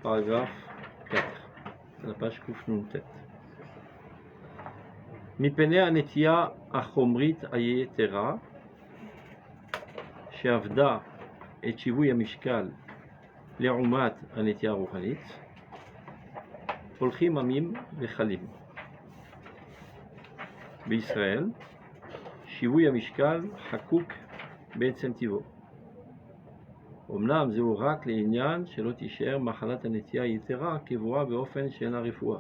paragraphe 4, à la page Kufnuntet. מפני הנטייה החומרית היתרה שעבדה את שיווי המשקל לעומת הנטייה הרוחנית, הולכים עמים וחלים. בישראל שיווי המשקל חקוק בעצם טבעו. אמנם זהו רק לעניין שלא תישאר מחלת הנטייה היתרה קבועה באופן שאינה רפואה,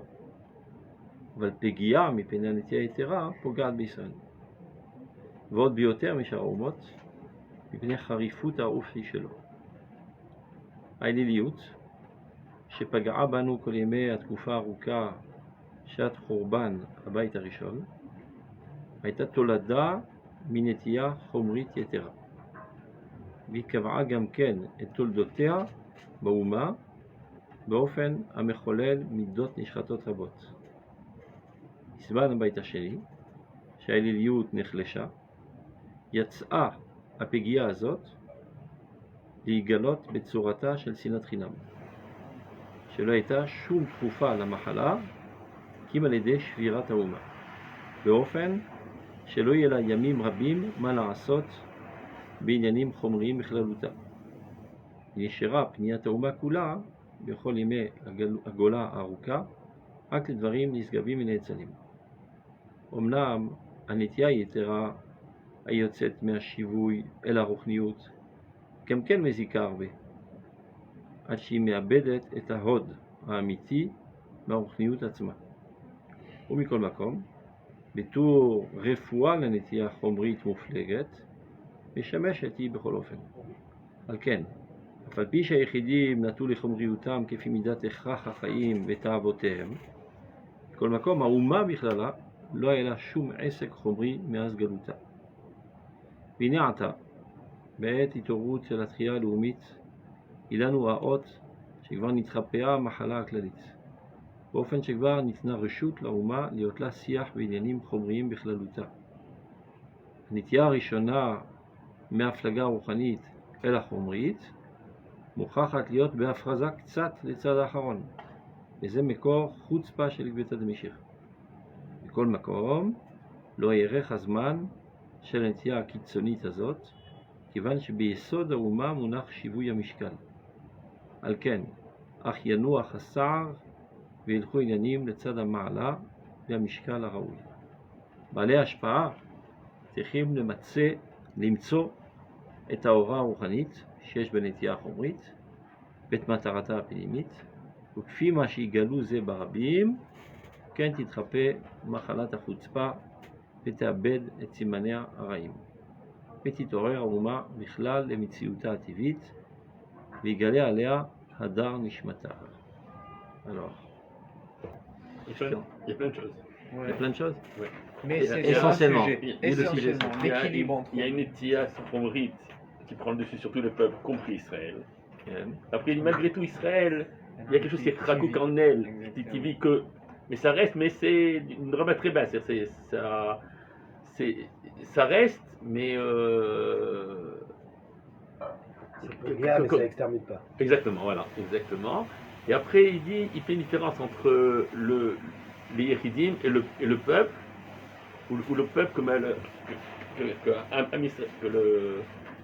אבל פגיעה מפני הנטייה היתרה פוגעת בישראל, ועוד ביותר משאר האומות מפני חריפות האופי שלו. האליליות שפגעה בנו כל ימי התקופה הארוכה שעת חורבן הבית הראשון הייתה תולדה מנטייה חומרית יתרה, והיא קבעה גם כן את תולדותיה באומה באופן המחולל מידות נשחטות רבות. הסברנו בבית השני שהאליליות נחלשה, יצאה הפגיעה הזאת להיגלות בצורתה של שנאת חינם, שלא הייתה שום תקופה למחלה כי אם על ידי שבירת האומה, באופן שלא יהיה לה ימים רבים מה לעשות בעניינים חומריים בכללותם. נשארה פניית האומה כולה בכל ימי הגולה הארוכה רק לדברים נשגבים ונאצלים. אמנם הנטייה היתרה היוצאת מהשיווי אל הרוחניות גם כן מזיקה הרבה, עד שהיא מאבדת את ההוד האמיתי מהרוחניות עצמה. ומכל מקום, בתור רפואה לנטייה חומרית מופלגת, משמשת היא בכל אופן. על כן, אף על פי שהיחידים נטו לחומריותם כפי מידת הכרח החיים ותאוותיהם, בכל מקום האומה בכללה לא היה לה שום עסק חומרי מאז גלותה. והנה עתה, בעת התעוררות של התחייה הלאומית, אילנו האות שכבר נתחפאה המחלה הכללית, באופן שכבר ניתנה רשות לאומה להיות לה שיח בעניינים חומריים בכללותה. הנטייה הראשונה מהפלגה הרוחנית אל החומרית מוכרחת להיות בהפרזה קצת לצד האחרון, וזה מקור חוצפה של גבטא דמשיחא. בכל מקום לא יארך הזמן של הנטייה הקיצונית הזאת, כיוון שביסוד האומה מונח שיווי המשקל. על כן, אך ינוח הסער וילכו עניינים לצד המעלה והמשקל הראוי. בעלי השפעה צריכים למצוא את האורה הרוחנית שיש בנטייה החומרית ואת מטרתה הפנימית, וכפי מה שיגלו זה ברבים, כן תתחפה מחלת החוצפה ותאבד את סימניה הרעים, ותתעורר האומה בכלל למציאותה הטבעית, ויגלה עליה הדר נשמתה. Alors, il y a plein de choses. il y a plein de choses. Ouais. Mais c'est Essentiellement. l'équilibre Il y a une étia sombrite qui prend le dessus sur tout le peuple, compris Israël. כן. Après, malgré tout, Israël, il y a quelque chose qui est racouk en elle, qui vit que. Mais ça reste, mais c'est une remarque très basse. Ça reste, mais. C'est bien, mais ça n'extermine pas. Exactement, voilà, exactement. Et après, il fait une différence entre les Yéridim et le peuple, ou le peuple comme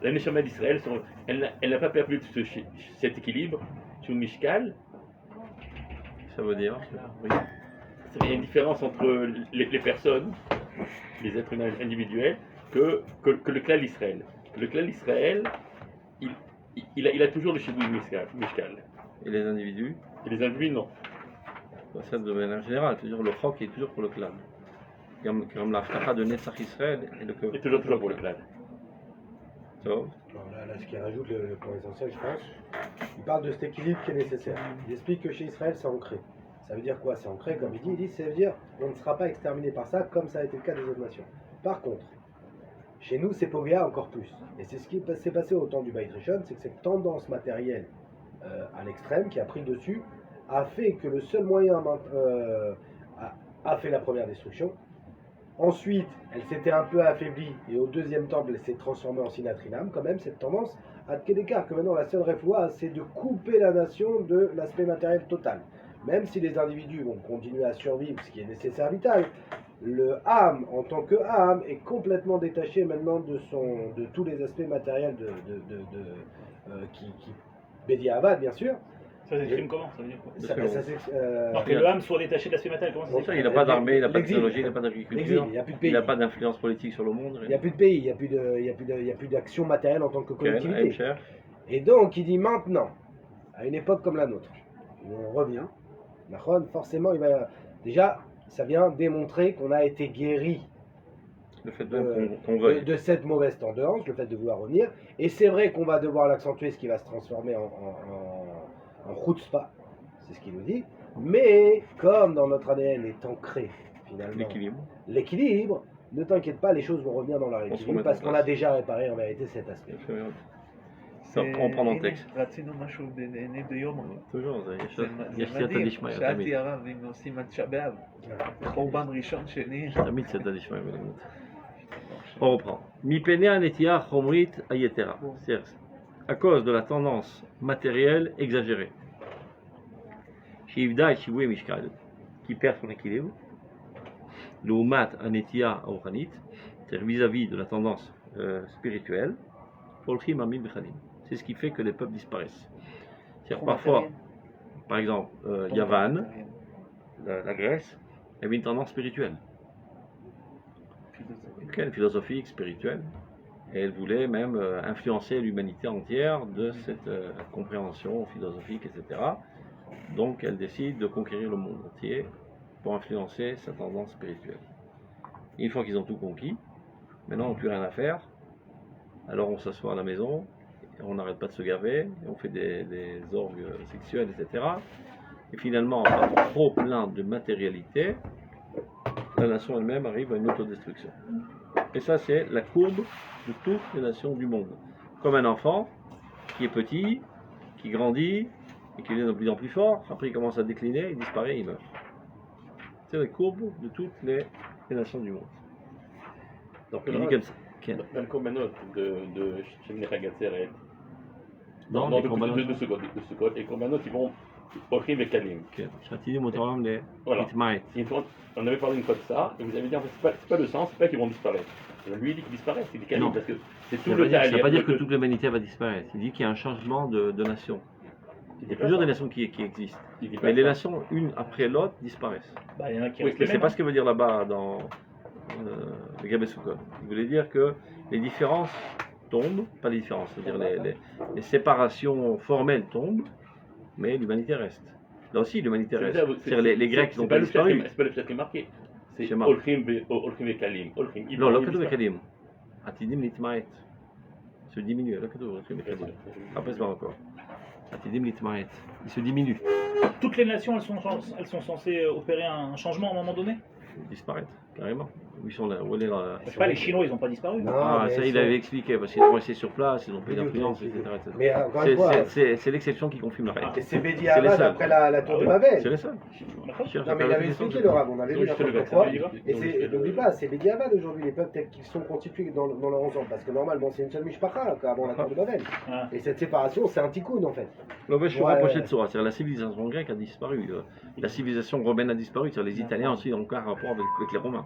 la Neshama d'Israël, elle n'a pas perdu cet équilibre sur le Mishkal. Ça veut dire oui. Il y a une différence entre les personnes, les êtres humains individuels, que le clan d'Israël. Le clan d'Israël, il a toujours le Shibuy Mishkal. Et les individus? Et les individus, non. Ça de manière générale, toujours le chok est toujours pour le clan. Comme l'aftacha de Netzach Israël et le C'est toujours pour le clan. So. Là, ce qui rajoute le point essentiel, je pense, il parle de cet équilibre qui est nécessaire. Il explique que chez Israël, c'est ancré. Ça veut dire quoi? C'est ancré, comme il dit, ça veut dire on ne sera pas exterminé par ça, comme ça a été le cas des autres nations. Par contre, chez nous, c'est Pogea encore plus. Et c'est ce qui s'est passé au temps du Beit Rishon, c'est que cette tendance matérielle à l'extrême, qui a pris le dessus, a fait que le seul moyen a fait la première destruction, Ensuite, elle s'était un peu affaiblie et au deuxième temple, elle s'est transformée en Sinatrinam, quand même, cette tendance à Kedekar, que maintenant la seule réfoua, c'est de couper la nation de l'aspect matériel total. Même si les individus vont continuer à survivre, ce qui est nécessaire vital, le âme, en tant que âme, est complètement détaché maintenant de tous les aspects matériels qui Bédiavad, bien sûr. Ça s'exprime comment? Ça veut dire quoi? Alors que le âme soit détaché de l'aspect matériel, comment ça Pour ça, s'exprime? il n'a pas d'armée, il n'a pas de L'exil. technologie, il n'a pas L'exil, d'agriculture, il n'y a plus de il pays. n'a pas d'influence politique sur le monde. Il n'y a plus de pays, il n'y a plus d'action matérielle en tant que collectivité. Cher. Et donc, il dit maintenant, à une époque comme la nôtre, où on revient, Nahon, forcément, il va. Déjà, ça vient démontrer qu'on a été guéri Le fait qu'on veuille. de cette mauvaise tendance, le fait de vouloir revenir. Et c'est vrai qu'on va devoir l'accentuer, ce qui va se transformer en chutzpah, c'est ce qu'il nous dit. Mais comme dans notre ADN est ancré, finalement, l'équilibre, ne t'inquiète pas, les choses vont revenir dans leur équilibre parce qu'on a déjà réparé en vérité cet aspect. Ça, on prend dans le texte. רצינו משהו בעיני ביום. Toujours, זה יש סייעתא מדהים. דשמיא, תמיד. שאלתי הרב אם עושים עד שבאב. חורבן ראשון, שני. תמיד סייעתא דשמיא בלימוד. On reprend. Mipénéa netia chomrit ayetera. C'est-à-dire, à cause de la tendance matérielle exagérée. Shivda et shivoué mishkal, qui perd son équilibre. L'oumat anetia aochanit, c'est-à-dire vis-à-vis de la tendance spirituelle. Olchim amim bechalim. C'est ce qui fait que les peuples disparaissent. C'est-à-dire parfois, par exemple, Yavan, la Grèce, avait une tendance spirituelle. Philosophique, spirituelle, et elle voulait même influencer l'humanité entière de cette compréhension philosophique, etc. Donc elle décide de conquérir le monde entier pour influencer sa tendance spirituelle. Une fois qu'ils ont tout conquis, maintenant on n'a plus rien à faire, alors on s'assoit à la maison, et on n'arrête pas de se gaver, et on fait des orgues sexuels, etc. Et finalement, trop plein de matérialité, la nation elle-même arrive à une autodestruction. Et ça, c'est la courbe de toutes les nations du monde. Comme un enfant qui est petit, qui grandit, et qui devient de plus en plus fort, après il commence à décliner, il disparaît, il meurt. C'est la courbe de toutes les nations du monde. Donc il dit comme ça. Dans le korbanot de Shemini Hagatzeret, Non, de ce code, les korbanot, ils vont Ochim et Kalim. Voilà. On avait parlé une fois de ça, et vous avez dit en fait, c'est pas le sens, c'est pas qu'ils vont disparaître. Lui il dit qu'ils disparaissent, c'est des Kalim, Non. parce que c'est tout Ça le ne veut pas dire que le- toute l'humanité va disparaître. Il dit qu'il y a un changement de nation. il Il dit y a pas plusieurs ça. des nations qui existent. Il dit pas Mais les ça. nations, une après l'autre, disparaissent. Bah, il y en a qui Oui, restent Mais les c'est mêmes. pas ce que veut dire là-bas dans le Gabesukon. Il voulait dire que les différences tombent, pas les différences, c'est-à-dire les séparations formelles tombent, mais l'humanité reste. Là aussi, l'humanité reste. C'est-à-dire les Grecs c'est n'ont pas pas le chat disparu. c'est pas le chat qui est marqué. C'est Schéma. Olchim et Kalim. Olchim, Non, l'Okadou Kalim. Atidim Litmaet. Se diminue. L'Okadou Kalim. Après, c'est pas encore. Atidim Litmaet. Il se diminue. Toutes les nations, elles sont censées opérer un changement à un moment donné. Disparaître, carrément. Où ils sont là? Où elle est là? Je sais pas, les Chinois, ils n'ont pas disparu. Non, Ah, mais ça, il sont- avait expliqué, parce qu'ils sont restés sur place, ils ont pris Oui, l'influence, ok, etc. ok. etc. Mais encore une fois, C'est l'exception qui confirme la règle. et c'est C'est les Bédiavad seuls. après la tour de C'est Babel. les seuls. D'accord. Non, mais il avait expliqué le Rav, on avait vu la première fois. Et n'oublie pas, c'est Bédiavad aujourd'hui, les peuples tels qu'ils sont constitués dans leur ensemble. Parce que normalement, c'est une seule mishpacha avant la tour de Babel. Ah. Et cette séparation, c'est un tikkun en fait. L'Ovesh Ouais. rapproché de soi, c'est-à-dire la civilisation grecque a disparu, la civilisation romaine a disparu, c'est-à-dire les Italiens aussi ont aucun rapport avec les Romains.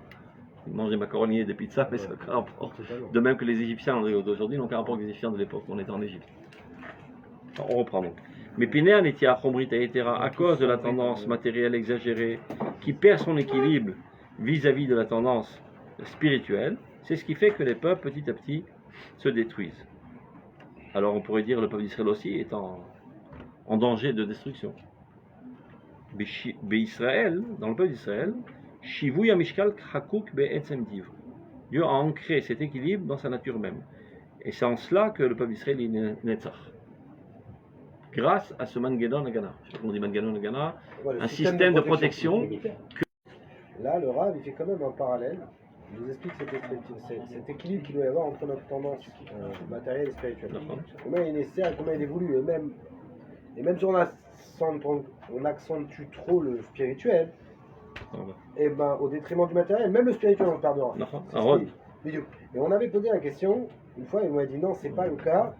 Ils mangent des macaronis et des pizzas, mais ça n'a aucun rapport. De même que les Égyptiens d'aujourd'hui n'ont aucun rapport avec les Égyptiens de l'époque où on était en Égypte. Alors, on reprend donc. Mais Pinéa netia chomrit ayetera, à cause de la tendance matérielle exagérée qui perd son équilibre vis-à-vis de la tendance spirituelle, c'est ce qui fait que les peuples petit à petit se détruisent. Alors on pourrait dire le peuple d'Israël aussi est en danger de destruction. Israël, dans le peuple d'Israël, Shivuya Mishkal Chakuk Be'etzem Div. Dieu a ancré cet équilibre dans sa nature même. Et c'est en cela que le peuple d'Israël est Netzach. Grâce à ce Mangeddon Agana. Je sais pas comment on dit Mangeddon Agana. Ouais, le Un système de protection. Là, le Rav, il fait quand même un parallèle. Il nous explique cet équilibre qu'il doit y avoir entre notre tendance matérielle et spirituelle. D'accord. Combien il est nécessaire et combien il évolue. Et même si on accentue trop le spirituel, et ben, au détriment du matériel, même le spirituel on le perdra. Non, C'est un ce rod. qui- vidéo. Et on avait posé la question, une fois, il m'a dit non, c'est pas le cas.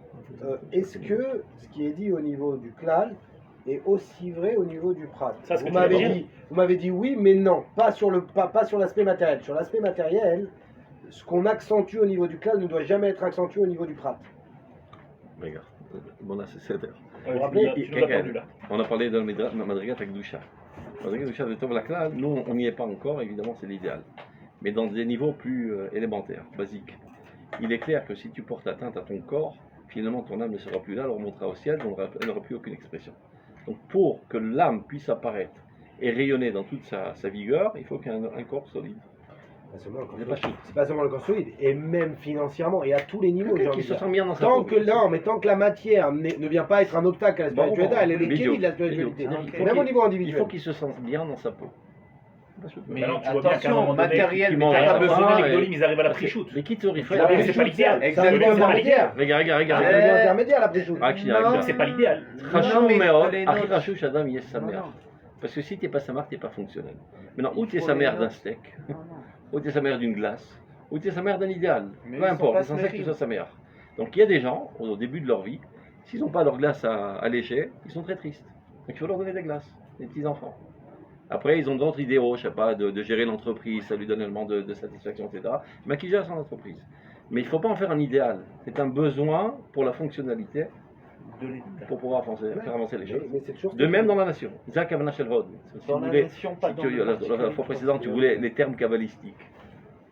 Est-ce que ce qui est dit au niveau du klal est aussi vrai au niveau du prat? Ça, ce que Vous tu m'avez veux dit, oui, mais non, pas sur l'aspect matériel. Sur l'aspect matériel, ce qu'on accentue au niveau du klal ne doit jamais être accentué au niveau du prat. Regarde, bon là c'est Ouais, vous tu rappelez, nous as- tu nous as perdu là. On a parlé de la Madrigat avec Doucha. Madrigat Doucha de Tov Lakla, nous on n'y est pas encore, évidemment c'est l'idéal. Mais dans des niveaux plus élémentaires, basiques. Il est clair que si tu portes atteinte à ton corps, finalement ton âme ne sera plus là, elle remontera au ciel, elle n'aura plus aucune expression. Donc pour que l'âme puisse apparaître et rayonner dans toute sa vigueur, il faut qu'il y ait un corps solide. Pas seulement le corps Il n'est pas solide. chic. C'est pas seulement le corps solide, et même financièrement, et à tous les niveaux. j'ai Quelqu'un envie qui de se dire. sent bien dans sa Tant peau. que non, mais tant que la matière ne vient pas être un obstacle à la spiritualité, elle est le kéli de la spiritualité. Il faut Même au qu'il- niveau Il individuel. faut qu'il se sente bien dans sa peau. Mais Maintenant, tu vois bien qu'à un attention, moment donné, matériel, tu t'as manges pas un besoin repas les et- Gdolim, ils arrivent à la pre-shoot. Mais qui te refait Non, mais c'est pas l'idéal. C'est un Exactement. niveau intermédiaire. Regarde. C'est un niveau intermédiaire la pré-shoot. רק שנייה, Non, רגע. C'est pas l'idéal. חשוב mais מאוד, les הכי notes. חשוב שאדם יהיה Non, שמח. non. Parce que si tu n'es pas samar, tu n'es pas fonctionnel. Maintenant, Il ou tu es faut sa mère les d'un notes. steak, Non, non. ou tu es sa mère d'une glace, ou tu es sa mère d'un idéal. Mais Peu ils sont importe, pas l'essentiel que tu smérim. sois sa mère. Donc il y a des gens, au début de leur vie, s'ils n'ont pas leur glace à lécher, ils sont très tristes. Donc il faut leur donner des glaces, des petits-enfants. Après, ils ont d'autres idéaux, je sais pas, de gérer l'entreprise, ça lui donne énormément de satisfaction, etc. Mais qui gère son entreprise. Mais il ne faut pas en faire un idéal. C'est un besoin pour la fonctionnalité, De l'État. pour pouvoir faire avancer les choses. Mais c'est toujours. De même dans la nation. Zak Havana Shel Hod. Si Dans vous la voulez, nation, pas si dans tu- le la particulier. fois précédente, tu voulais les termes kabbalistiques.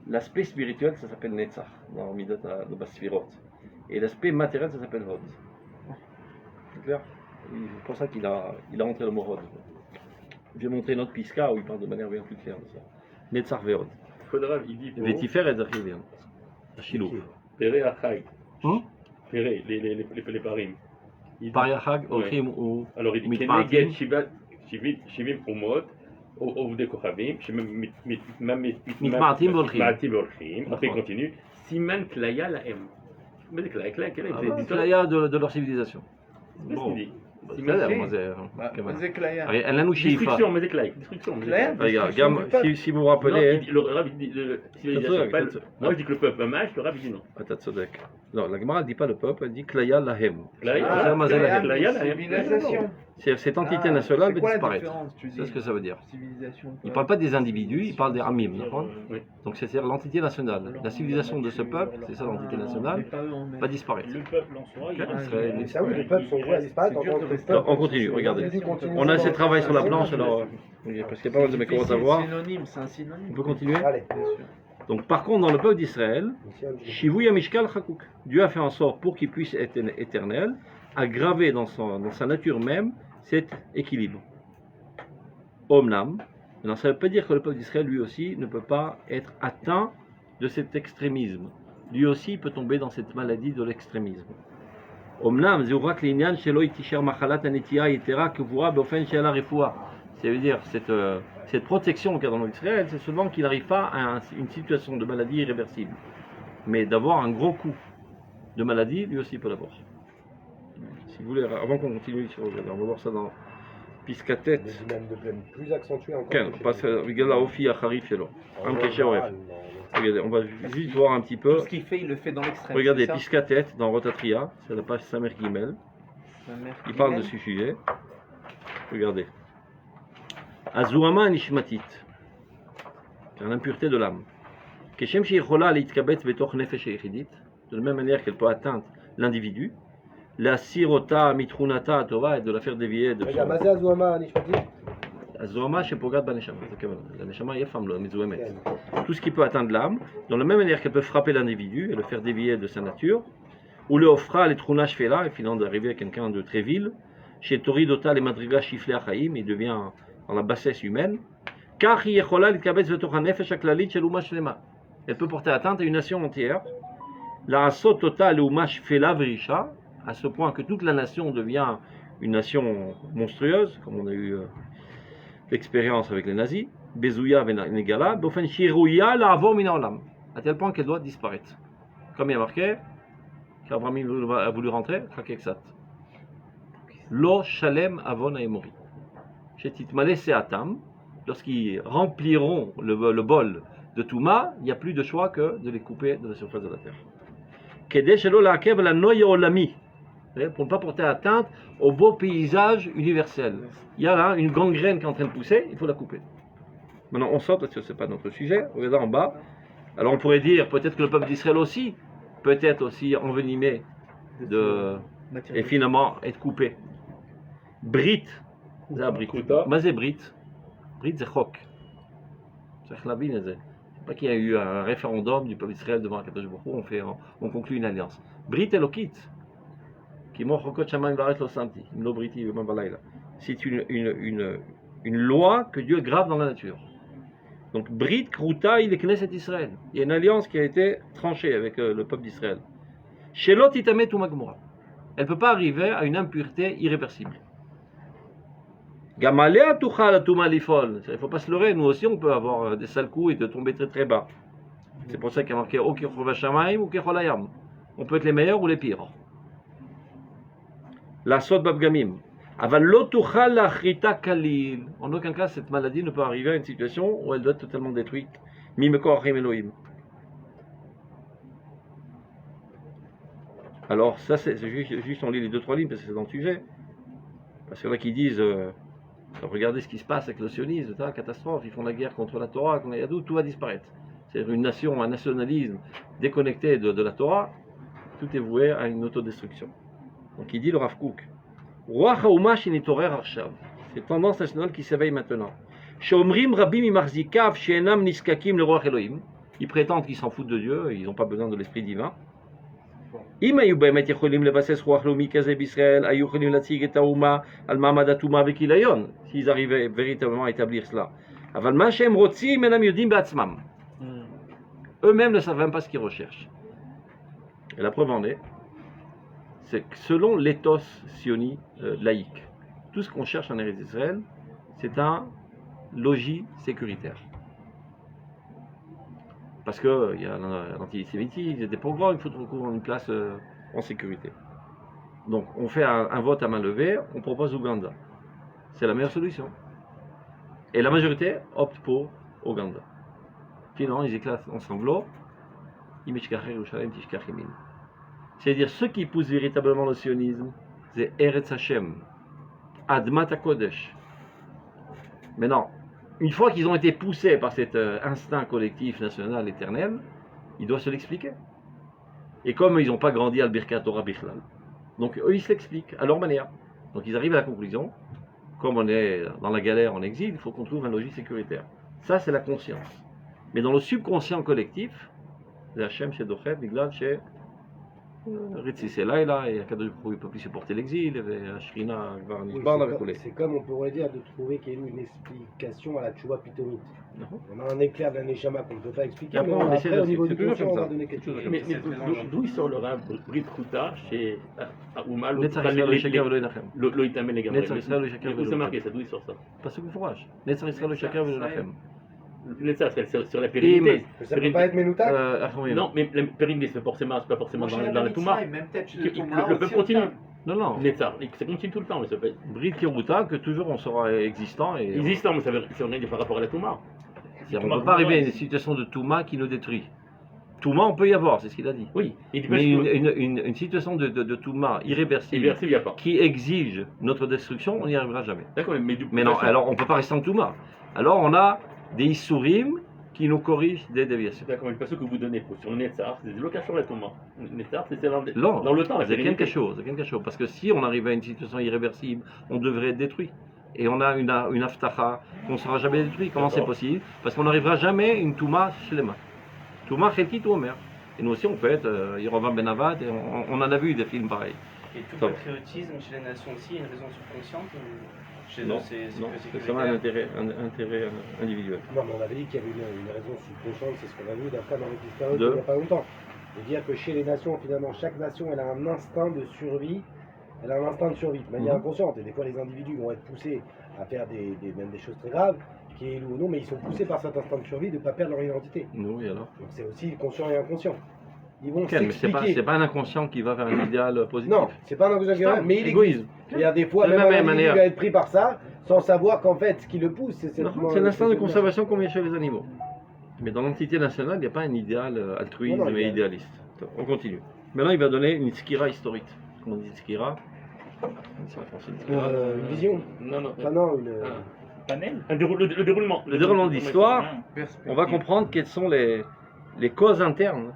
L'aspect spirituel, ça s'appelle Netzach, dans Midot de Basfirot. Et l'aspect matériel, ça s'appelle Hod. C'est clair? C'est pour ça qu'il a rentré le mot Hod. Je vais montrer notre Piska où il parle de manière bien plus claire de ça. Netzach Ve'Hod. Faudra, il dit pour Vetifer et Zachivir. Shilouf. Péré Achai. Hum? Péré, les parim. Il dit- Pariachag, Ouais. Ochim ou Alors il dit Mitma'atim. Keneged Shivim Umot, Ovde Kochavim, Mitma'atim Volchim. Volchim. Après il D'accord. continue. Siman Klaya Lahem. Mais Klaya, quel est Ah, le Klaya de leur civilisation. Qu'est-ce qu'il dit בסדר, מה זה... Bah, כמובן. זה כליה. הרי אין לנו שאיפה. Destruction, mais c'est Klaya. Destruction, mais c'est Klaya, Klaya. Regarde, Destruction גם, du peuple. si vous vous Non, rappelez, le Rav il dit civilisation. אתה צודק. Moi je dis que le peuple mâche, le Rav il dit non. אתה צודק. לא, הגמרא ne dit pas le peuple, elle dit כליה להם. Klaya, ça, moi, c'est la- Klaya Lahem. Civilisation. Cette entité Ah, nationale c'est va quoi la disparaître. différence, tu dis C'est ce que ça veut dire. Civilisation. Il ne parle pas des individus, il parle des Ramim. d'accord Oui. Donc c'est-à-dire l'entité nationale. La civilisation de ce peuple, c'est ça l'entité nationale, va disparaître. Le peuple en soi, il Ouais, Ça oui, les peuples sont voués à disparaître. C'est dur de entre rester- Alors, on continue, regardez. On a assez de travail sur la planche, alors... Parce qu'il y a pas mal de mecs à voir. Synonyme, c'est un synonyme. On peut continuer. Allez. Bien sûr. Donc par contre, dans le peuple d'Israël, Shivuya Mishkal Chakuk. Dieu a fait en sorte pour qu'il puisse être éternel, à graver dans sa nature même cet équilibre. Omnam. Alors ça ne veut pas dire que le peuple d'Israël, lui aussi, ne peut pas être atteint de cet extrémisme. Lui aussi peut tomber dans cette maladie de l'extrémisme. Omnam, Zeurak Linyan, Shelo Itisher Machalat Anetia Yetera Kevura Beofen Shela Refoua. Ça veut dire cette protection qu'il y a dans l'Israël, c'est seulement qu'il n'arrive pas à une situation de maladie irréversible. Mais d'avoir un gros coup de maladie, lui aussi peut l'avoir. Si vous voulez, avant qu'on continue, on va voir ça dans Piscatet. Mais même de plein plus accentué encore. כן, que chez parce nous. בגלל האופי החריף שלו. En עם קשר אוהב. général, non, Regardez, on va juste voir un petit peu. Tout ce qu'il fait, il le fait dans l'extrême. Regardez, c'est ça Piscatet dans Rotatria, c'est la page Samer Gimel. Sa mère Il qui parle de l'aime. ce sujet. Regardez. Azurama nishmatit. C'est l'impureté de l'âme. Keshem sheyichola leitkabet betoch nefesh yechidit. De la même manière qu'elle peut atteindre l'individu. La sirota mitrunata tova et de la faire dévier de רגע, son... מה זה הזוהמה הנשמתית? הזוהמה שפוגעת בנשמה. זה הכוונה. הנשמה היא אף פעם לא מזוהמת. כן. Tout ce qui peut atteindre l'âme, dans la même manière qu'elle peut frapper l'individu et le faire dévier de sa nature, ou le offra les truna shfela, et finalement d'arriver à quelqu'un de très vil, chez Toridota les madriga shifle achaim, il devient dans la bassesse humaine, car hi yechola litkabetz vetoch hanefesh haklalit shel uma shlema. Elle peut porter atteinte à une nation entière, la asot total uma shfela verisha, à ce point que toute la nation devient une nation monstrueuse, comme on a eu l'expérience avec les nazis, Bezouya Venegala, Bofen Shirouya La'avor Min Haolam, à tel point qu'elle doit disparaître. Comme il y a marqué, qu'Abraham a voulu rentrer, Chakeksat. Lo Shalem Avon Aemori. Shetitmale Seatam, lorsqu'ils rempliront le bol de Touma, il n'y a plus de choix que de les couper de la surface de la terre. Kedei shelo la'akev la noya olami. Pour ne pas porter atteinte au beau paysage universel. Il y a là une gangrène qui est en train de pousser, il faut la couper. Maintenant, on saute parce que ce n'est pas notre sujet. Regardez en bas. Alors, on pourrait dire peut-être que le peuple d'Israël aussi, peut-être aussi envenimé et finalement être coupé. Brit, c'est un brit. Mais c'est brit. Brit, c'est chok. C'est pas qu'il y a eu un référendum du peuple d'Israël devant Akadosh Baruch Hu, on conclut une alliance. Brit elokit. C'est une loi que Dieu grave dans la nature. Donc, Brit Kruta, il est Knesset Israël. Il y a une alliance qui a été tranchée avec le peuple d'Israël. Shelot Itame Touma Gmora. Elle ne peut pas arriver à une impureté irréversible. Gamalea Tucha la Touma Lifol. Il ne faut pas se leurrer, nous aussi on peut avoir des sales coups et de tomber très très bas. C'est pour ça qu'il y a marqué O Kechova Shamaim ou Kecholayam. On peut être les meilleurs ou les pires. La Sod Babgamim. Aval lo tuchal lachrita kalil. En aucun cas, cette maladie ne peut arriver à une situation où elle doit être totalement détruite. Mimekor Elohim. Alors, ça, c'est juste on lit les 2-3 lignes parce que c'est dans le sujet. Parce qu'il y en a qui disent regardez ce qui se passe avec le sionisme, catastrophe, ils font la guerre contre la Torah, contre la Yadout, tout va disparaître. C'est-à-dire une nation, un nationalisme déconnecté de la Torah, tout est voué à une autodestruction. Donc il dit le Rav Kook, c'est tendance nationale qui s'éveille maintenant. Ils prétendent qu'ils s'en foutent de Dieu, ils n'ont pas besoin de l'esprit divin. S'ils arrivaient véritablement à établir cela. Eux-mêmes ne savent même pas ce qu'ils recherchent. Et la preuve en est, c'est que selon l'éthos sioni laïque, tout ce qu'on cherche en Eretz Israël, c'est un logis sécuritaire. Parce qu'il y a l'antisémitisme, il y a des pogroms, il faut trouver une place en sécurité. Donc on fait un vote à main levée, on propose Ouganda. C'est la meilleure solution. Et la majorité opte pour Ouganda. Finalement, ils éclatent en sanglots. C'est-à-dire, ceux qui poussent véritablement le sionisme, c'est Eretz Hashem, Admat HaKodesh. Maintenant, une fois qu'ils ont été poussés par cet instinct collectif, national, éternel, ils doivent se l'expliquer. Et comme ils n'ont pas grandi à Birkat Torah Bichlal, donc eux, ils se l'expliquent à leur manière. Donc ils arrivent à la conclusion, comme on est dans la galère en exil, il faut qu'on trouve un logis sécuritaire. Ça, c'est la conscience. Mais dans le subconscient collectif, Hachem chez Dochev, Biglal chez Ritzi Selaïla, et Akadosh Baruch Hu ne peut plus supporter l'exil, et Ashrina c'est comme on pourrait dire de trouver qu'il y a une explication à la tchouva pitomite. On a un éclair d'un Neshama qu'on ne peut pas expliquer, mais après au niveau du conscient, on va donner quelque chose. Mais d'où il sort le rab Brit Kruta chez Oumal, Netzach Israël le Shaker velo Yinachem. lo Itamel les Netzach Israël le Shaker Où velo c'est marqué Yinachem. ça? D'où il sort ça? Parce que fourrage. Netzach Israël le Shaker velo Yinachem. Netzach, c'est sur la pérennité. Ça ne peut pas être Menouta? Non, mais la pérennité, c'est pas forcément dans la Touma. Même peut-être chez le Touma. Le peuple continue. Non. Netzach, ça continue tout le temps, mais ça fait Brit Kiruta, que toujours on sera existant. Et existant, mais ça veut dire par rapport à la Touma. on ne peut pas arriver à une situation de Touma qui nous détruit. Touma, on peut y avoir, c'est ce qu'il a dit. Oui. Mais une situation de Touma irréversible Il n'y a pas. qui exige notre destruction, on n'y arrivera jamais. D'accord, mais non, alors on ne peut pas rester en Touma. Alors on a des Issourim qui nous corrigent des déviations. D'accord, mais le passage que vous donnez sur le Netzach, c'est des locations de la Touma. Netzach, c'est dans Non, le temps, la c'est pérennité. quelque chose. Parce que si on arrive à une situation irréversible, on devrait être détruit. Et on a une aftacha qu'on ne sera jamais détruit. Comment c'est possible? Parce qu'on n'arrivera jamais à une Touma shlema. Touma chelkit ou omer. Et nous aussi, on peut être Yerovam Ben Avad, et on en a vu des films pareils. Et tout patriotisme chez les nations aussi, une raison subconsciente chez Non, eux, c'est c'est un intérêt individuel. Non, mais on avait dit qu'il y avait une raison subconsciente, c'est ce qu'on a vu d'un cas dans l'Église De- il n'y a pas longtemps. De dire que chez les nations, finalement, chaque nation, elle a un instinct de survie. Elle a un instinct de survie de manière inconsciente. Et des fois, les individus vont être poussés à faire même des choses très graves, qui est ou non, mais ils sont poussés par cet instinct de survie de ne pas perdre leur identité. Nous, et alors Donc c'est aussi conscient et inconscient. ils vont Ken, mais c'est s'expliquer. pas un inconscient qui va vers un idéal positif. Non, c'est pas un engagement, mais il existe. égoïsme. Il y a des fois, De même la un même individu manière. va être pris par ça, sans savoir qu'en fait, ce qui le pousse, c'est Non, simplement... c'est l'instinct de conservation qu'on vient chez les animaux. Mais dans l'entité nationale, il n'y a pas un idéal altruiste Non, non, et il y a- idéaliste. On continue. Maintenant, il va donner une skira historique. Comment on dit skira? C'est en français, une skira. Une vision. Non, non. Ah non, une... Panel. Le déroulement. Le déroulement de l'histoire, Ah. on va comprendre quelles sont les causes internes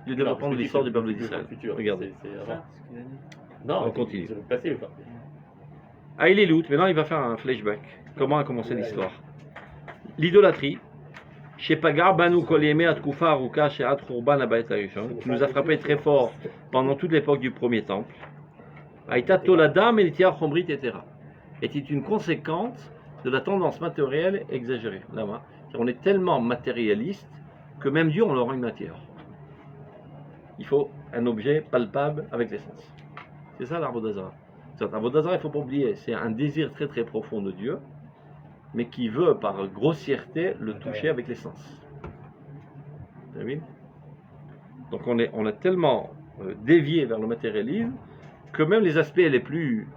du développement de l'histoire du peuple d'Israël. Regardez. Non, On continue. C'est le passé, le passé. Ah, il est loot. Maintenant, il va faire un flashback. Comment a commencé l'histoire? L'idolâtrie. Shepagar banu kol yemei atkufa aruka she'at churban habayit harishon, qui nous a frappé très fort pendant toute l'époque du premier temple. Aïta tolada menitia chomrit etc. Était une conséquence de la tendance matérielle exagérée. Là-bas, on est tellement matérialiste que même Dieu, on le rend une matière. Il faut un objet palpable avec les sens. C'est ça l'Avodazara. L'Avodazara, il ne faut pas oublier, c'est un désir très très profond de Dieu, mais qui veut par grossièreté le toucher avec les sens. Vous avez vu? Donc on a tellement dévié vers le matérialisme que même les aspects les plus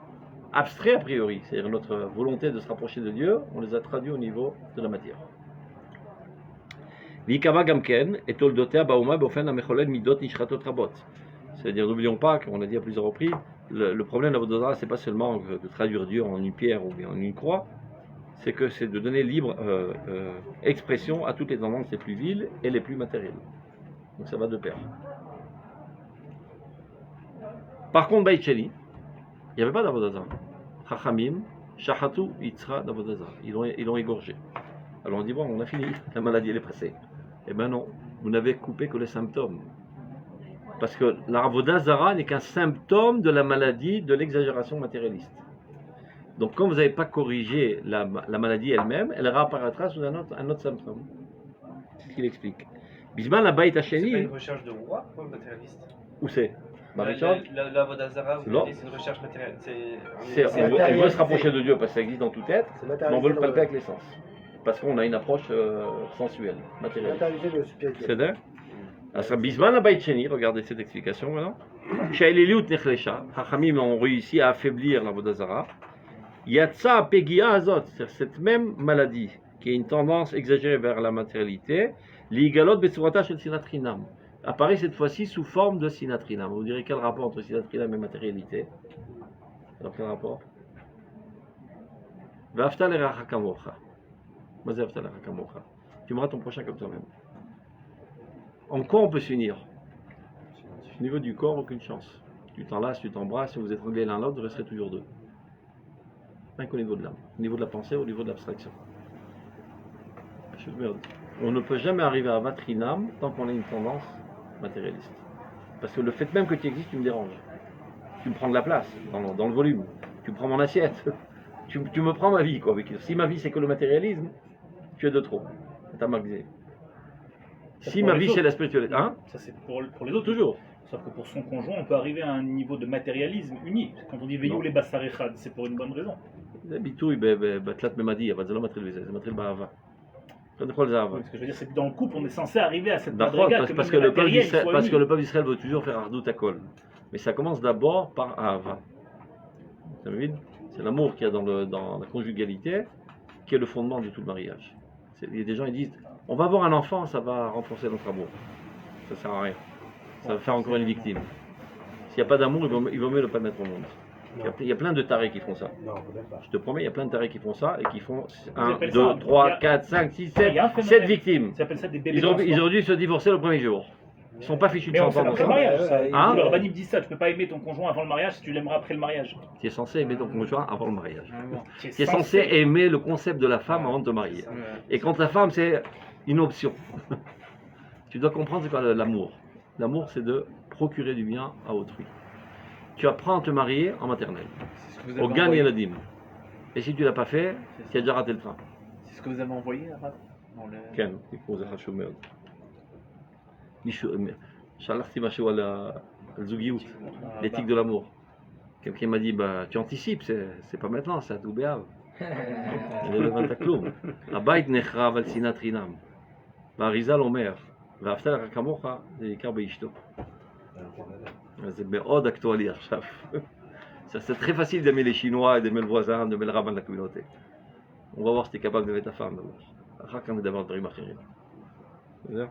abstraits a priori, c'est-à-dire notre volonté de se rapprocher de Dieu, on les a traduits au niveau de la matière. Vikava gamken et toldotea bauma bofen amecholel midot nishratot rabot. C'est-à-dire, n'oublions pas qu'on a dit à plusieurs reprises, le problème de la Vodazara, c'est pas seulement de traduire Dieu en une pierre ou bien en une croix, c'est que c'est de donner libre expression à toutes les tendances les plus viles et les plus matérielles. Donc ça va de pair. Par contre, Beit Sheni, il n'y avait pas d'Avodazara. Chachamim, Shachatu, Yitzra d'Avodazara. Ils l'ont égorgé. Alors on dit, bon, on a fini, la maladie elle est passée. Eh bien non, vous n'avez coupé que les symptômes. Parce que l'Avodazara n'est qu'un symptôme de la maladie de l'exagération matérialiste. Donc, quand vous n'avez pas corrigé la maladie elle-même, elle réapparaîtra sous un autre symptôme. C'est ce qu'il explique. Bisman la Baït C'est pas Hasheni, une recherche de roi pour le matérialiste. où c'est Maréchal La Vodazara, vous Non. avez dit, c'est une recherche matérielle. On veut se rapprocher de Dieu parce que ça existe dans toute être, C'est mais on matérialisé veut le dans palper avec les sens. Parce qu'on a une approche sensuelle, matérielle. matérialisé le spirituel. C'est vrai. Alors, Bisman la Baït Sheni, regardez cette explication maintenant. Shaililiut Nechlesha, Hachamim ont réussi à affaiblir la Vodazara. Yatsa Pegia Azot, c'est cette même maladie qui est une tendance exagérée vers la matérialité, l'Igalot Betsurata Shel Sinatrinam, apparaît cette fois-ci sous forme de Sinatrinam. Vous direz quel rapport entre Sinatrinam et matérialité? Alors quel rapport? Vafta l'eracha kamocha. Mazé vafta l'eracha kamocha. Tu aimeras ton prochain comme toi-même. En quoi on peut s'unir? Au niveau du corps, aucune chance. Tu t'enlaces, tu t'embrasses, si vous êtes reliés l'un l'autre, vous resterez toujours deux. Rien qu'au niveau de l'âme, au niveau de la pensée, au niveau de l'abstraction. On ne peut jamais arriver à Vatrinam tant qu'on a une tendance matérialiste. Parce que le fait même que tu existes, tu me déranges. Tu me prends de la place dans le volume. Tu prends mon assiette. Tu me prends ma vie, quoi. Si ma vie c'est que le matérialisme, tu es de trop. T'as marqué. Si ma vie c'est la spiritualité, hein? Ça c'est pour les autres. Toujours. Sauf que pour son conjoint, on peut arriver à un niveau de matérialisme uni. Quand on dit Non. Veillou les Bassarechad, c'est pour une bonne raison. ביטוי בתלת ממדי, אבל זה לא מתחיל בזה, זה מתחיל באהבה. קודם כל זה אהבה. Ce que je veux dire, c'est que dans le couple, on est censé arriver à cette D'accord, madriga parce que que même le peuple matériel d'Israël, soit parce uni. que le peuple d'Israël veut toujours faire Ardout Akol. Mais ça commence d'abord par Ahava. Vous savez, c'est l'amour qu'il y a dans la conjugalité qui est le fondement de tout le mariage. Il y a des gens qui disent on va avoir un enfant, ça va renforcer notre amour. Ça sert à rien. Ça va faire encore une victime. S'il n'y a pas d'amour, il vaut mieux ne pas le mettre au monde. Il y a plein de tarés qui font ça. Non, peut-être pas. Je te promets, il y a plein de tarés qui font ça et qui font 1, appellent 2, ça 3, il y a- 4, 5, 6, il y a un 7, phénomène. 7 victimes. Ils appellent ça des bébés. Ils d'enfants. auraient dû se divorcer le premier jour. Ils ne sont pas fichus de Mais on fait s'entendre après le ensemble. mariage. Ça. Hein Le rabbinim dit ça, tu peux pas aimer ton conjoint avant le mariage si tu l'aimeras après le mariage. Tu es censé aimer ton conjoint avant le mariage. Tu Tu es censé aimer le concept de la femme avant de te marier. Et quand la femme, c'est une option. Tu dois comprendre c'est quoi l'amour. L'amour, c'est de procurer du bien à autrui. Tu apprends à te marier en maternelle. C'est ce que vous Au avez gagne envoyé. et la dîme. Et si tu l'as pas fait, tu as déjà raté le train. C'est ce que vous avez envoyé là-bas dans le... כן, לקרוא זה חשוב מאוד. מישהו, שלחתי משהו על זוגיות, l'éthique de l'amour. Quelqu'un m'a dit, bah, tu anticipes, c'est pas maintenant, c'est à tout béav. זה לא הבנת כלום. הבית נחרב על שנאת חינם. והאריזל אומר, ואהבת לרעך כמוך זה בעיקר באשתו. זה מאוד אקטואלי עכשיו. C'est très facile d'aimer les Chinois et d'aimer le voisin, d'aimer le rabbin de la communauté. On va voir si tu es capable d'aimer ta femme d'abord. אחר כך נדבר על דברים אחרים. בסדר?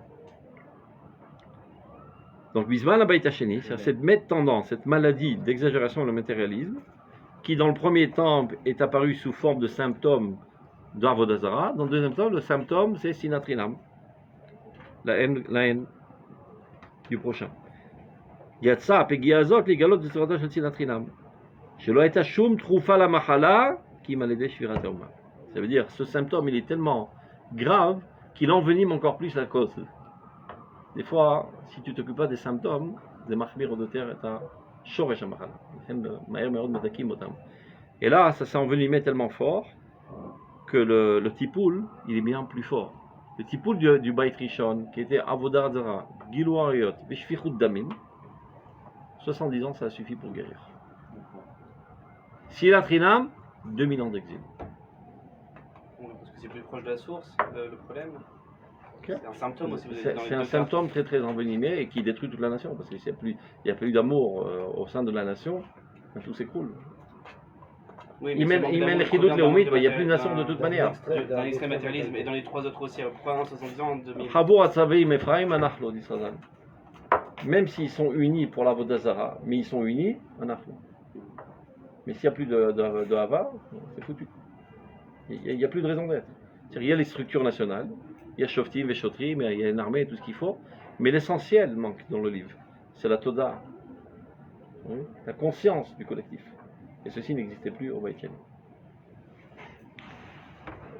Donc, Bisman Abait Hasheni, c'est cette tendance, cette maladie d'exagération et de matérialisme, qui dans le premier temps est apparue sous forme de symptômes d'Avodah Zarah. Dans le deuxième temps, le symptôme c'est Sinatrinam, la haine du prochain. Yatsa Pegiazot, les galotes de Tzorata Shel Sinatrinam. Shelo Eta Shum Troufa la Machala, qui m'a aidé Shvirat Hauma. Ça veut dire, ce symptôme il est tellement grave qu'il envenime encore plus la cause. Des fois, si tu ne t'occupes pas des symptômes, des mahmir de terre, tu as shoresh hamachala. Et là, ça s'est envenimé tellement fort que le tipoul, il est bien plus fort. Le tipoul du Beit Rishon, qui était Avodah Zara, Gilou Ariyot, Veshfichut Damim, 70 ans, ça suffit pour guérir. Sinat Rinam, 2000 ans d'exil. Parce que c'est plus proche de la source, le problème. C'est un symptôme aussi. C'est un symptôme très très envenimé et qui détruit toute la nation, parce qu'il n'y a plus d'amour au sein de la nation, tout s'écroule. Oui, il mène les chidoutes léomites, il n'y a plus de nation de toute manière. Dans l'extrême matérialisme et dans les trois autres aussi, pourquoi en 70 ans, en 2000 Chabur Atzaveim Ephraim Anachlo, dit Sazan. Même s'ils sont unis pour la Avodah Zarah, mais ils sont unis, Anachlo. Mais s'il n'y a plus de Hava, c'est foutu. Il n'y a plus de raison d'être. Il y a les structures nationales. Il y a Shoftim et Shotrim, il y a une armée et tout ce qu'il faut, mais l'essentiel manque dans le livre, c'est la Toda, la conscience du collectif. Et ceci n'existait plus au Beit Sheni.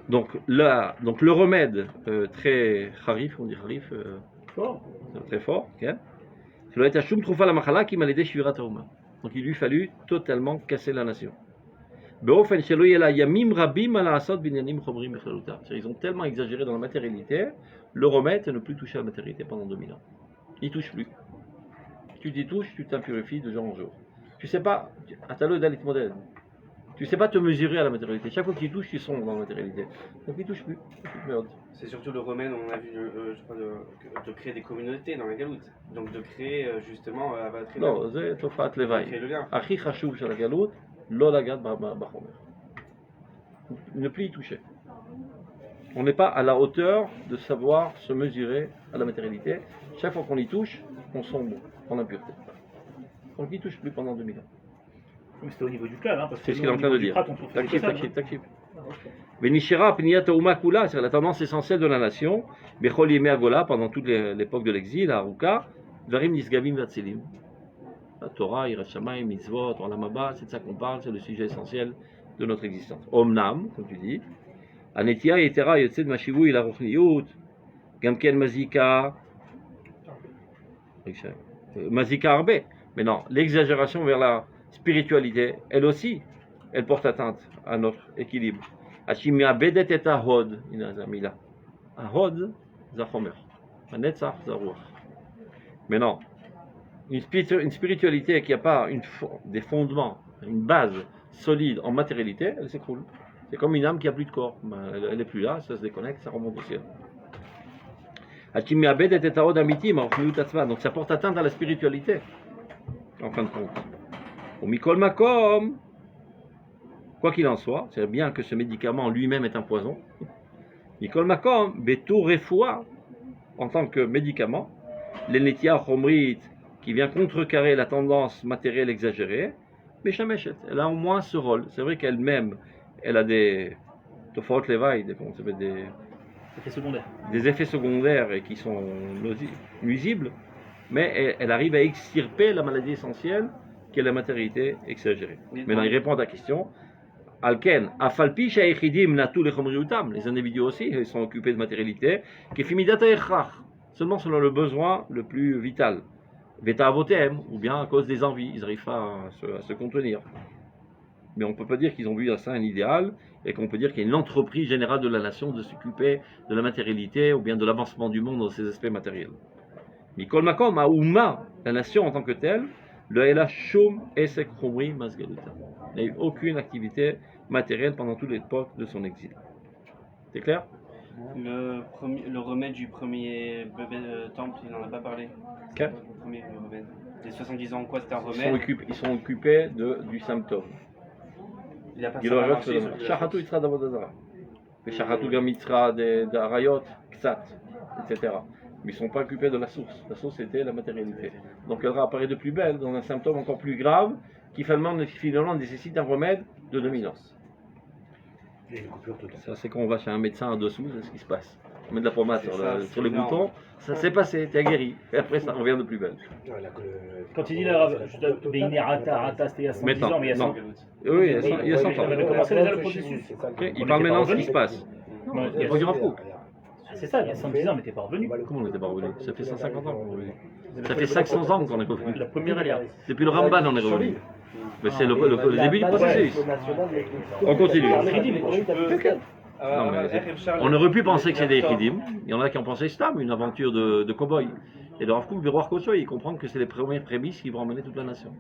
Donc le remède très harif, on dit harif, très fort, donc il lui fallut totalement casser la nation. Ils ont tellement exagéré dans la matérialité, le remède c'est ne plus toucher à la matérialité pendant 2000 ans. Ils ne touchent plus. Tu t'y touches, tu t'impurifies de jour en jour. Tu sais pas, tu sais pas te mesurer à la matérialité. Chaque fois que tu touches, tu sombres dans la matérialité. Donc ils ne touchent plus. C'est surtout le remède, on a vu, je crois, de créer des communautés dans la galoute. Donc de créer justement... non, c'est Tofat Levaï. Achi Chashuv sur la galoute. Ne plus y toucher. On n'est pas à la hauteur de savoir se mesurer à la matérialité. Chaque fois qu'on y touche, on sombre en impureté. On n'y touche plus pendant 2000 ans. Mais c'était au niveau du calme, hein, c'est ce qu'il est en train de dire. Takshib. Venishera Pniyat Ouma Kula, c'est la tendance essentielle de la nation. Bechol Yemei Agola, pendant toute l'époque de l'exil, à Haruka, Dvarim Nisgavim Vatselim. La Torah, Yirat Shamayim, Mitzvot, Olam Haba, c'est de ça qu'on parle, c'est le sujet essentiel de notre existence. Omnam, comme tu dis, Anetia Yetera Yotzed Mashivou Ila Ruchniyut, Gamken Mazika, Mazika Arbe. Mais non, l'exagération vers la spiritualité, elle aussi, elle porte atteinte à notre équilibre. Hashimia Bedet et Ahod, Inazamila. Ahod, Zachomer. Manetzach, Zaruach. Mais non. Une spiritualité qui n'a pas des fondements, une base solide en matérialité, elle s'écroule. C'est comme une âme qui n'a plus de corps. Elle n'est plus là, ça se déconnecte, ça remonte au ciel. Donc ça porte atteinte à la spiritualité, en fin de compte. Au Mikol Makom, quoi qu'il en soit, c'est bien que ce médicament lui-même est un poison. Mikol Makom, Betou Refoua, en tant que médicament, l'Enetia Chomrit, qui vient contrecarrer la tendance matérielle exagérée, mais Shameshet, elle a au moins ce rôle. C'est vrai qu'elle-même, elle a des Tofot Levaï, des effets secondaires et qui sont nuisibles, mais elle arrive à extirper la maladie essentielle qui est la matérialité exagérée. Maintenant, il répond à ta question. Alken, Afalpi Sha'ichidim Natu Lechomriutam, les individus aussi, ils sont occupés de matérialité, qui est Fimidata Echach, seulement selon le besoin le plus vital. Veta Avotem, ou bien à cause des envies, ils n'arrivent pas à se contenir. Mais on ne peut pas dire qu'ils ont vu à ça un idéal, et qu'on peut dire qu'il y a une entreprise générale de la nation de s'occuper de la matérialité, ou bien de l'avancement du monde dans ses aspects matériels. Mikol Makom, Aouma, la nation en tant que telle, le Elashum Esek Chomri Masgaluta. Il n'a eu aucune activité matérielle pendant toute l'époque de son exil. C'est clair? Le remède du premier bébé temple, il n'en a pas parlé. Ok. Le premier remède. Les 70 ans, quoi, c'était un Ils remède. sont occupés du symptôme. Il a pas Il ça doit va marcher marcher sur sur le la Shahatu source. Yitzra d'Avodazara. Shahatu Gam Yitzra d'Arayot, Ksat, etc. Mais ils ne sont pas occupés de la source. La source était la matérialité. Donc elle apparaît de plus belle dans un symptôme encore plus grave qui finalement nécessite un remède de 2000 ans. Et les coupures totales. Ça, c'est quand on va chez un médecin en dessous, c'est ce qui se passe. On met de la pommade C'est sur ça, le, c'est sur le énorme. bouton, ça s'est passé, t'es guéri. Et après, ça revient de plus belle. Quand il dit là, Rata, c'était il y a 110 Maintenant, ans, mais il y a 100 non. Oui, il y a 100 ans. On avait commencé déjà le processus. Ok, il était parle pas maintenant de ce qui revenu. se passe. Non, il y a- Pas du Rav. C'est ça, il y a 110 ans, mais t'es pas revenu. Comment on n'était pas revenu? Ça fait 150 ans qu'on est revenu. Ça fait 500 ans qu'on est revenu. La première alerte. Depuis le Ramban, on est revenu. Mais c'est le début du processus. On continue. Non, mais on aurait pu penser que c'est des Echidim. Il y en a qui ont pensé Stam, une aventure de cow-boy. Et le Rav Kook, le roi Kocho, il comprend que c'est les premières prémices qui vont emmener toute la nation.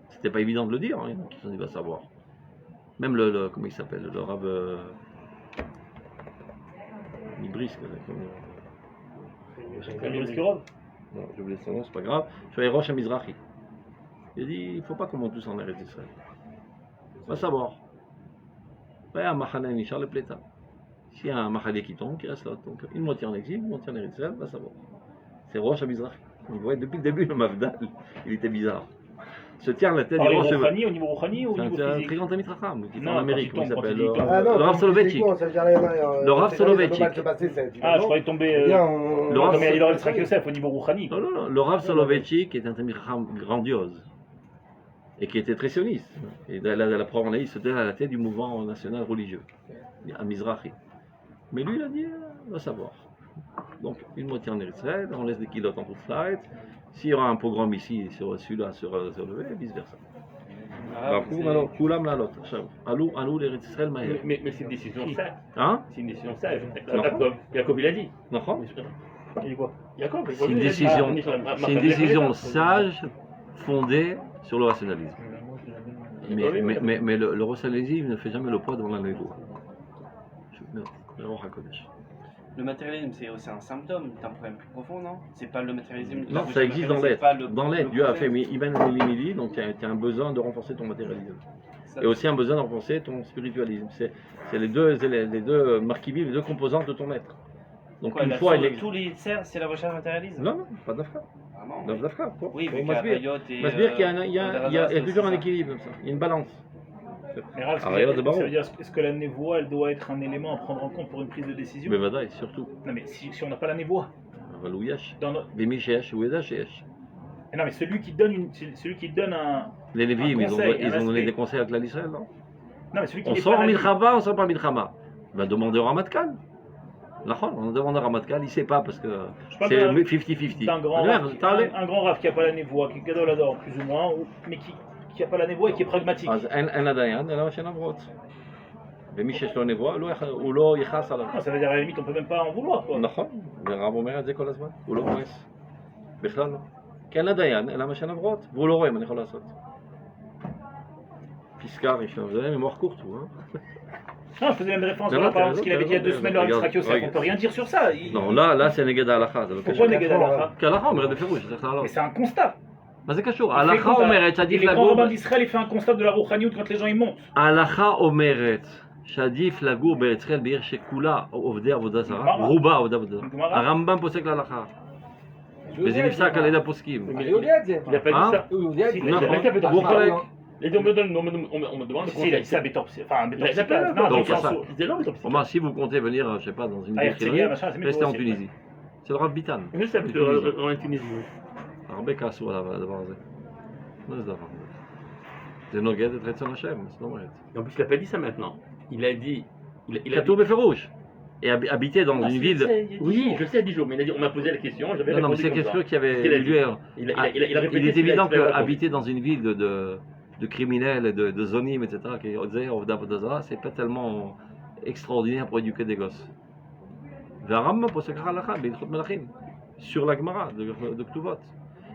C'était pas évident de le dire, hein, qui va savoir. Même comment il s'appelle, le Rav Ibris, Camille Skirov. non, j'ai oublié son nom, c'est pas grave. Je suis Roche à Mizrahi. Il a dit, il ne faut pas qu'on monte tous en Eretz Israël. Va savoir. Il y a un Mahane Nishar le Pléta. S'il y a un Mahane qui tombe, qui reste là. Donc une moitié en exil, une moitié en Eretz Israël, va savoir. C'est Roche à Mizrahi. Vous voyez, depuis le début, le Mavdal, il était bizarre. Se tient à la tête Par du les Roche. Rouhani, au niveau Rouhani ou au niveau C'est un physique? très grand ami Racham, qui est Non, en Amérique, quand il comment il tombe, s'appelle quand il Ah non, le Rav Soloveitchik. Le Rav Soloveitchik. Ah, je croyais tomber. Le Rav- Comme il aurait le Srak Yosef au niveau Rouhani. Non, non, non. Le Rav Soloveitchik est un ami Racham grandiose. Et qui était très sioniste. Et la preuve en est, il se tenait à la tête du mouvement national religieux, à Mizrahi. Mais lui, il a dit, on va savoir. Donc, une moitié en Israël, on laisse des kilotes en toute flight. S'il y aura un pogrom ici, celui-là sera relevé, et vice-versa. Koulam la lot. Alou l'Eretz Israël maher. Mais c'est une décision sage. Hein? C'est une décision sage. Non. Jacob, il a dit. Non? Il dit quoi? Jacob, C'est une décision sage, fondée sur le rationalisme. Mais le rationalisme ne fait jamais le poids devant la négo. Le matérialisme, c'est aussi un symptôme d'un problème plus profond, non? C'est pas le matérialisme. Non, ça existe dans l'être. Dans l'être, Dieu a fait Iban Elimili, donc tu as un besoin de renforcer ton matérialisme. Et aussi un besoin de renforcer ton spiritualisme. C'est les deux marquis, les deux composantes de ton être. Donc Quoi, une la fois, source il de est... tous les serres, c'est la recherche matérialiste? Non, non, pas d'affaire. Vraiment? Pas d'affaire. Oui, Pour mais qu'à Masbir. Rayot et. Masbir, il y a toujours un c'est équilibre comme ça. Il y a une balance. Mais Rav, Ah, regarde, ça Baron. veut dire, est-ce que la névoie, elle doit être un élément à prendre en compte pour une prise de décision? Mais Vadaï, surtout. Non, mais si on n'a pas la névoie, Valou Yesh. dans notre... Bimi Sheesh, Oueda Sheesh. Non, mais celui qui donne un... Les Lévim, ils conseil, ont donné aspect. des conseils à l'Israël, non? Non, mais celui qui On n'est sort pas en la- Milchama, on sort pas Milchama. Ben demandez au Ramatkal. On demande au Ramatkal, il ne sait pas parce que Je parle c'est d'un- 50-50. d'un grand Merde, Rav, t'as allé. un grand Rav qui n'a pas la névoie, qui est Gadolador plus ou moins, mais qui n'a pas la névoie et qui est pragmatique. אז אין הדיין, אלא מה שנעברות. ומי שיש לו נבואה, הוא לא יכעס עליו. Ah, ça veut dire à la limite on peut même pas en vouloir quoi. נכון, ורב אומר את זה כל הזמן, הוא לא כועס. בכלל לא. כי אין לדיין, אלא מה שנעברות, והוא לא רואה מה אני יכול לעשות. פסקה ראשונה, זה mémoire courte, הוא, hein. Non, je faisais même référence Non, à non, par exemple, ce qu'il avait dit il y a 2 regarde, semaines dans le regarde, Srak Yosef, on regarde. peut rien dire sur ça. Non, là c'est נגד ההלכה, זה לא Pourquoi קשור. Neged Halacha? כי ההלכה אומרת בפירוש, צריך לעלות. Mais c'est un constat. מה זה קשור? Il fait ההלכה constat. אומרת Et שעדיף les grands לגור... rabbins d'Israël, il fait un constat de la rouchaniout quand les gens ils montent. ההלכה אומרת שעדיף לגור בארץ ישראל בעיר שכולה עובדי עבודה זרה, גמרא. רובה עבודה זרה. גמרא. הרמב"ם פוסק להלכה, וזה נפסק על ידי הפוסקים. Il n'a pas Hein? dit ça. Si, il a נכון, pas fait הוא חולק. Il dit, on me demande de Si, il a dit ça, Bétor, enfin, un Bétor, Il a pas non, fait dans le Donc, sens ça. où- Il disait non, mais tant pis. Bon, si vous comptez venir, je sais pas, dans une Ah, Herzliya, ville, machin, c'est mieux restez en aussi. Tunisie. C'est le Rav Bitan. Je sais, en Tunisie. הרבה כעסו עליו על הדבר הזה. מה זה דבר הזה? זה נוגד את רצון השם, זאת אומרת. Et en plus, il n'a pas dit ça maintenant. Il a dit. Il a כתוב בפירוש. Et habiter dans une ville... Oui, je sais, 10 jours, mais il a dit, on m'a posé la question, j'avais Non, non, mais répondu c'est comme quelque ça. chose qui avait Il a eu dit. lieu. Il a répété Il est ce qu'il a- évident ce qu'il avait qu'habiter dans une ville de criminels et de zonim, etc., qui est c'est pas tellement extraordinaire pour éduquer des gosses. והרמב"ם פוסק הלכה בהלכות מלכים, sur la Gemara de Ktuvot.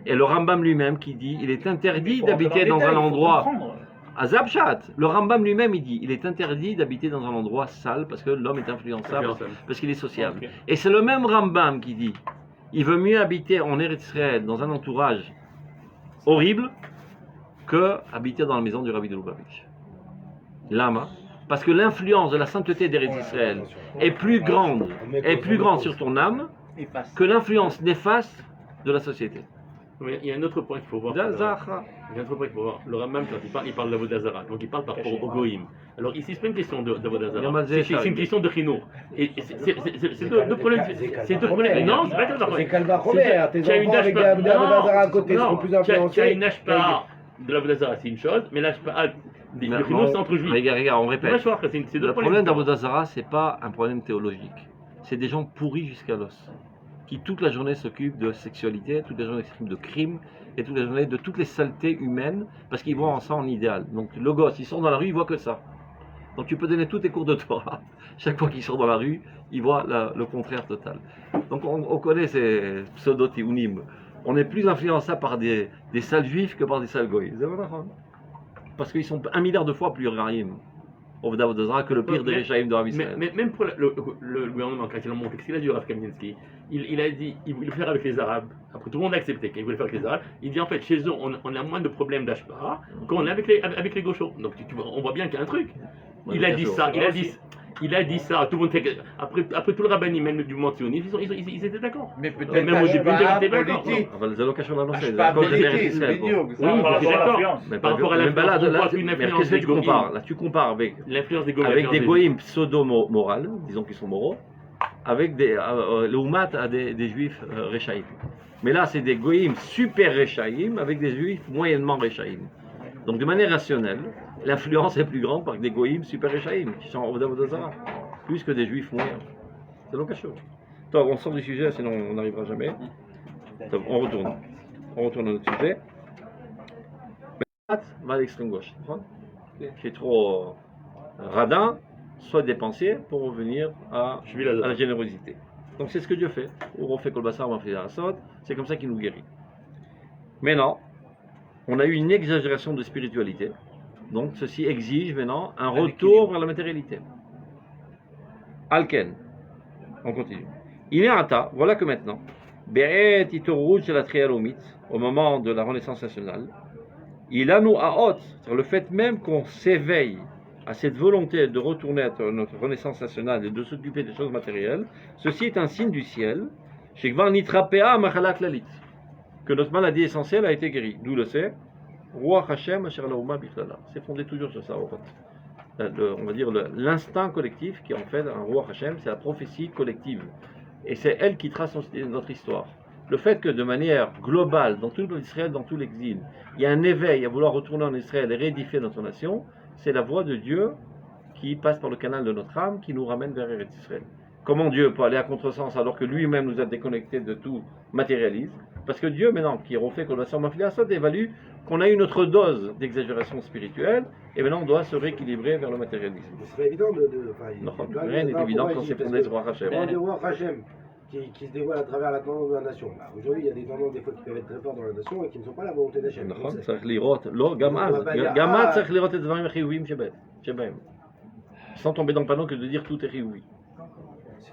Et le Rambam lui-même qui dit il est interdit d'habiter dans un endroit Azab Shat, le Rambam lui-même, il dit, il est interdit d'habiter dans un endroit sale parce que l'homme est influençable, parce qu'il est sociable. Ok. Et c'est le même Rambam qui dit, il veut mieux habiter en Eretz Israël dans un entourage horrible que habiter dans la maison du Rabbi de Lubavitch. Lama, parce que l'influence de la sainteté d'Eretz Israël est plus grande sur ton âme Efface. que l'influence néfaste de la société. Mais il y a un autre point qu'il faut voir. Zahra. Il y a un autre point qu'il faut voir. Le Rambam, quand il parle d'Avodazara, donc il parle par rapport au Goïm. Alors ici, c'est pas une question d'Avodazara, c'est une question de Chinour. Et c'est deux problèmes. C'est deux problèmes. Non, c'est pas tout à C'est fait. Calva Robert, tes Tu as une enfants avec des ashpa- Avodazara à côté seront plus tu as influencés. une ashpa de l'Avodazara, c'est une chose, mais l'ashpa des Chinour, c'est entre juifs. Regarde, on répète. C'est deux Le problèmes. problème d'Avodazara, c'est pas un problème théologique. C'est des gens pourris jusqu'à l'os, qui toute la journée s'occupent de sexualité, toute la journée s'occupent de crimes, et toute la journée de toutes les saletés humaines, parce qu'ils voient en ça en idéal. Donc le gosse, il sort dans la rue, il voit que ça. Donc tu peux donner tous tes cours de Torah. Chaque fois qu'il sort dans la rue, il voit le contraire total. Donc on connaît ces pseudo-théounim. On est plus influençable par des sales juifs que par des sales goïs. Parce qu'ils sont 1 milliard de fois plus raïm au Davodazara que le pire des Réchaïm de Rav Israël. Mais même pour le gouvernement, quand il a monté, qu'est-ce qu'il a dit, Rav Kaminsky? Il a dit il voulait le faire avec les Arabes. Après, tout le monde a accepté qu'il voulait le faire avec les Arabes. Il dit en fait, chez eux, on a moins de problèmes d'Ashpa qu'on a avec les gauchos. Donc on voit bien qu'il y a un truc. Il a dit ça, il a dit ça. Tout le monde après tout le rabbinim, même du monde sioniste, ils étaient d'accord. Mais peut-être Même au début, ils étaient d'accord. politique. אבל זה לא קשור לנושא, זה השפעה הכל זה בארץ פוליטית, ישראל פה. בדיוק. זה Oui, par je suis rapport à d'accord. l'influence. Mais Par rapport à mais l'influence, là, on voit là, qu'une mais influence qu'est-ce que des tu goïms. compares? Là, tu compares avec L'influence des goïms. des goïms pseudo-morales, disons qu'ils sont moraux, avec le Oumat à des juifs réchaïm. Mais là, c'est des goïms super réchaïm avec des juifs moyennement réchaïm. Donc, de manière rationnelle, l'influence est plus grande par des goïms super réchaïm, qui sont au Davodazara, plus que des juifs moyens. C'est donc quelque chose. Toi, on sort du sujet, sinon on n'arrivera jamais. Donc, on retourne. On retourne à notre sujet. Va à l'extrême gauche. Qui est trop radin, soit dépensier pour revenir à la générosité. Donc c'est ce que Dieu fait. On fait Kolbassar, on fait la Sot, c'est comme ça qu'il nous guérit. Maintenant, on a eu une exagération de spiritualité. Donc ceci exige maintenant un retour vers la matérialité. Alken. On continue. Il est un tas, voilà que maintenant, Be'et Itorouj la Trialomit, au moment de la Renaissance nationale, il a nous à haute, c'est-à-dire le fait même qu'on s'éveille à cette volonté de retourner à notre Renaissance nationale et de s'occuper des choses matérielles, ceci est un signe du ciel, que notre maladie essentielle a été guérie. D'où le sait, Ruach Hashem Asher Laouma Bichlala. C'est fondé toujours sur ça, on va dire l'instinct collectif qui est en fait un Ruach Hashem, c'est la prophétie collective. Et c'est elle qui trace notre histoire. Le fait que de manière globale, dans tout l'Israël, dans tout l'exil, il y a un éveil à vouloir retourner en Israël et réédifier notre nation, c'est la voie de Dieu qui passe par le canal de notre âme, qui nous ramène vers Eretz Israël. Comment Dieu peut aller à contresens alors que lui-même nous a déconnectés de tout matérialisme? Parce que Dieu, maintenant, qui est refait qu'on évalue qu'on a eu notre dose d'exagération spirituelle, et maintenant on doit se rééquilibrer vers le matérialisme. C'est pas évident Non, rien n'est évident quand c'est fondé sur Hashem. Quand on voit Hachem qui se dévoile à travers la tendance de la nation. Bah, aujourd'hui, il y a des tendances des fois qui peuvent être très fortes dans la nation et qui ne sont pas la volonté d'Hachem. נכון, צריך לראות, לא, גם אז צריך לראות את הדברים החיוביים שבהם. Sans tomber dans le panneau que de dire tout est חיובי.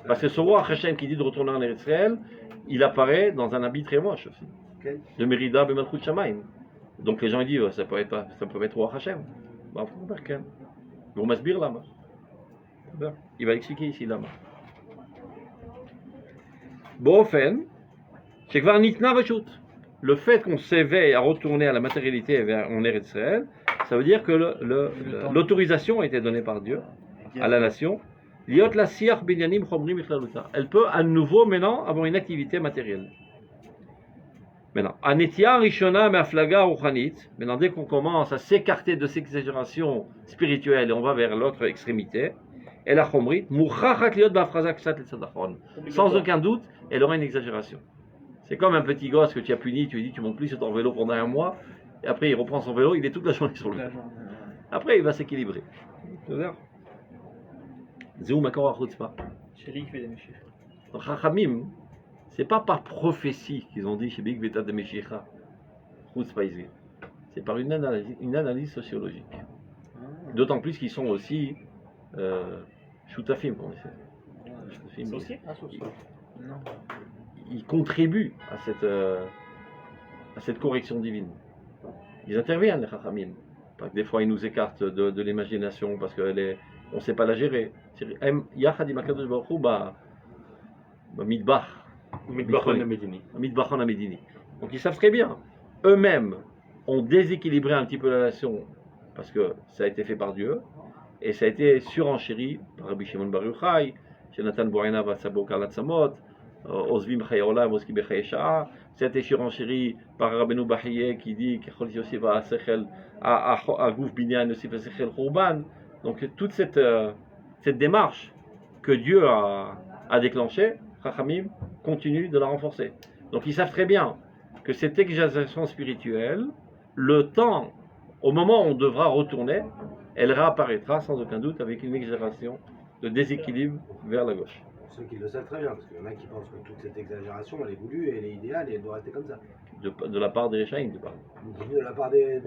Parce que ce roi Hachem qui dit de retourner en Israël, il apparaît dans un habit très moche aussi. De Mérida Bemalchut Shamaim. Donc les gens ils disent, ça peut être roi Hachem. Bah, faut voir quand même. Ils vont m'asbir là-bas. Il va expliquer ici là-bas. Bofen, c'est que Nitna Reshut. Le fait qu'on s'éveille à retourner à la matérialité en Eretz Israël, ça veut dire que l'autorisation a été donnée par Dieu à la nation. Liot la siach binyanim chomrim ichlaluta. Elle peut à nouveau maintenant avoir une activité matérielle. Maintenant, anetia rishona me'aflaga ruchanit. Maintenant, dès qu'on commence à s'écarter de ces exagérations spirituelles et on va vers l'autre extrémité, et la chomrit, mouchachak liot ba'afraza ksat l'tzadachon. Sans aucun doute, elle aura une exagération. C'est comme un petit gosse que tu as puni, tu lui dis tu montes plus sur ton vélo pendant un mois, et après il reprend son vélo, il est toute la journée sur le vélo. Après il va s'équilibrer. Zéou makor ha-chutzpah. Chéri qui fait des méchifs. Donc Chachamim, c'est pas par prophétie qu'ils ont dit chez Big Veta de Meshicha, chutzpah izvir. C'est par une analyse sociologique. d'autant plus qu'ils sont aussi shoutafim, on essaie. Shoutafim, Associés. Non. ils contribuent à cette correction divine. Ils interviennent, les Chachamim. Pas que des fois, ils nous écartent de l'imagination parce qu'on ne sait pas la gérer. Yachad im HaKadosh Baruch Hu midbach. Midbachon Medini. Midbachon Amedini. Donc ils savent très bien. Eux-mêmes ont déséquilibré un petit peu la nation parce que ça a été fait par Dieu et ça a été surenchéri par Rabbi Shimon Bar Yochai, Jonathan Bourena Vatsabo Karlat Samot, Ozvim Chaye Olam, Oski Bechaye Sha'a. Ça a été surenchéri par Rabbeinu Bahiyeh qui dit Kechol Yosef à Gouf Binyan Yosef Sechel Khurban. Donc toute cette démarche que Dieu a déclenchée, Chachamim continue de la renforcer. Donc ils savent très bien que cette exagération spirituelle, le temps, au moment où on devra retourner, elle réapparaîtra sans aucun doute avec une exagération de déséquilibre vers la gauche. Ceux qui le savent très bien, parce qu'il y en a qui pensent que toute cette exagération, elle est voulue, elle est idéale et elle doit rester comme ça. De la part des Réchaïm, tu parles. De la part des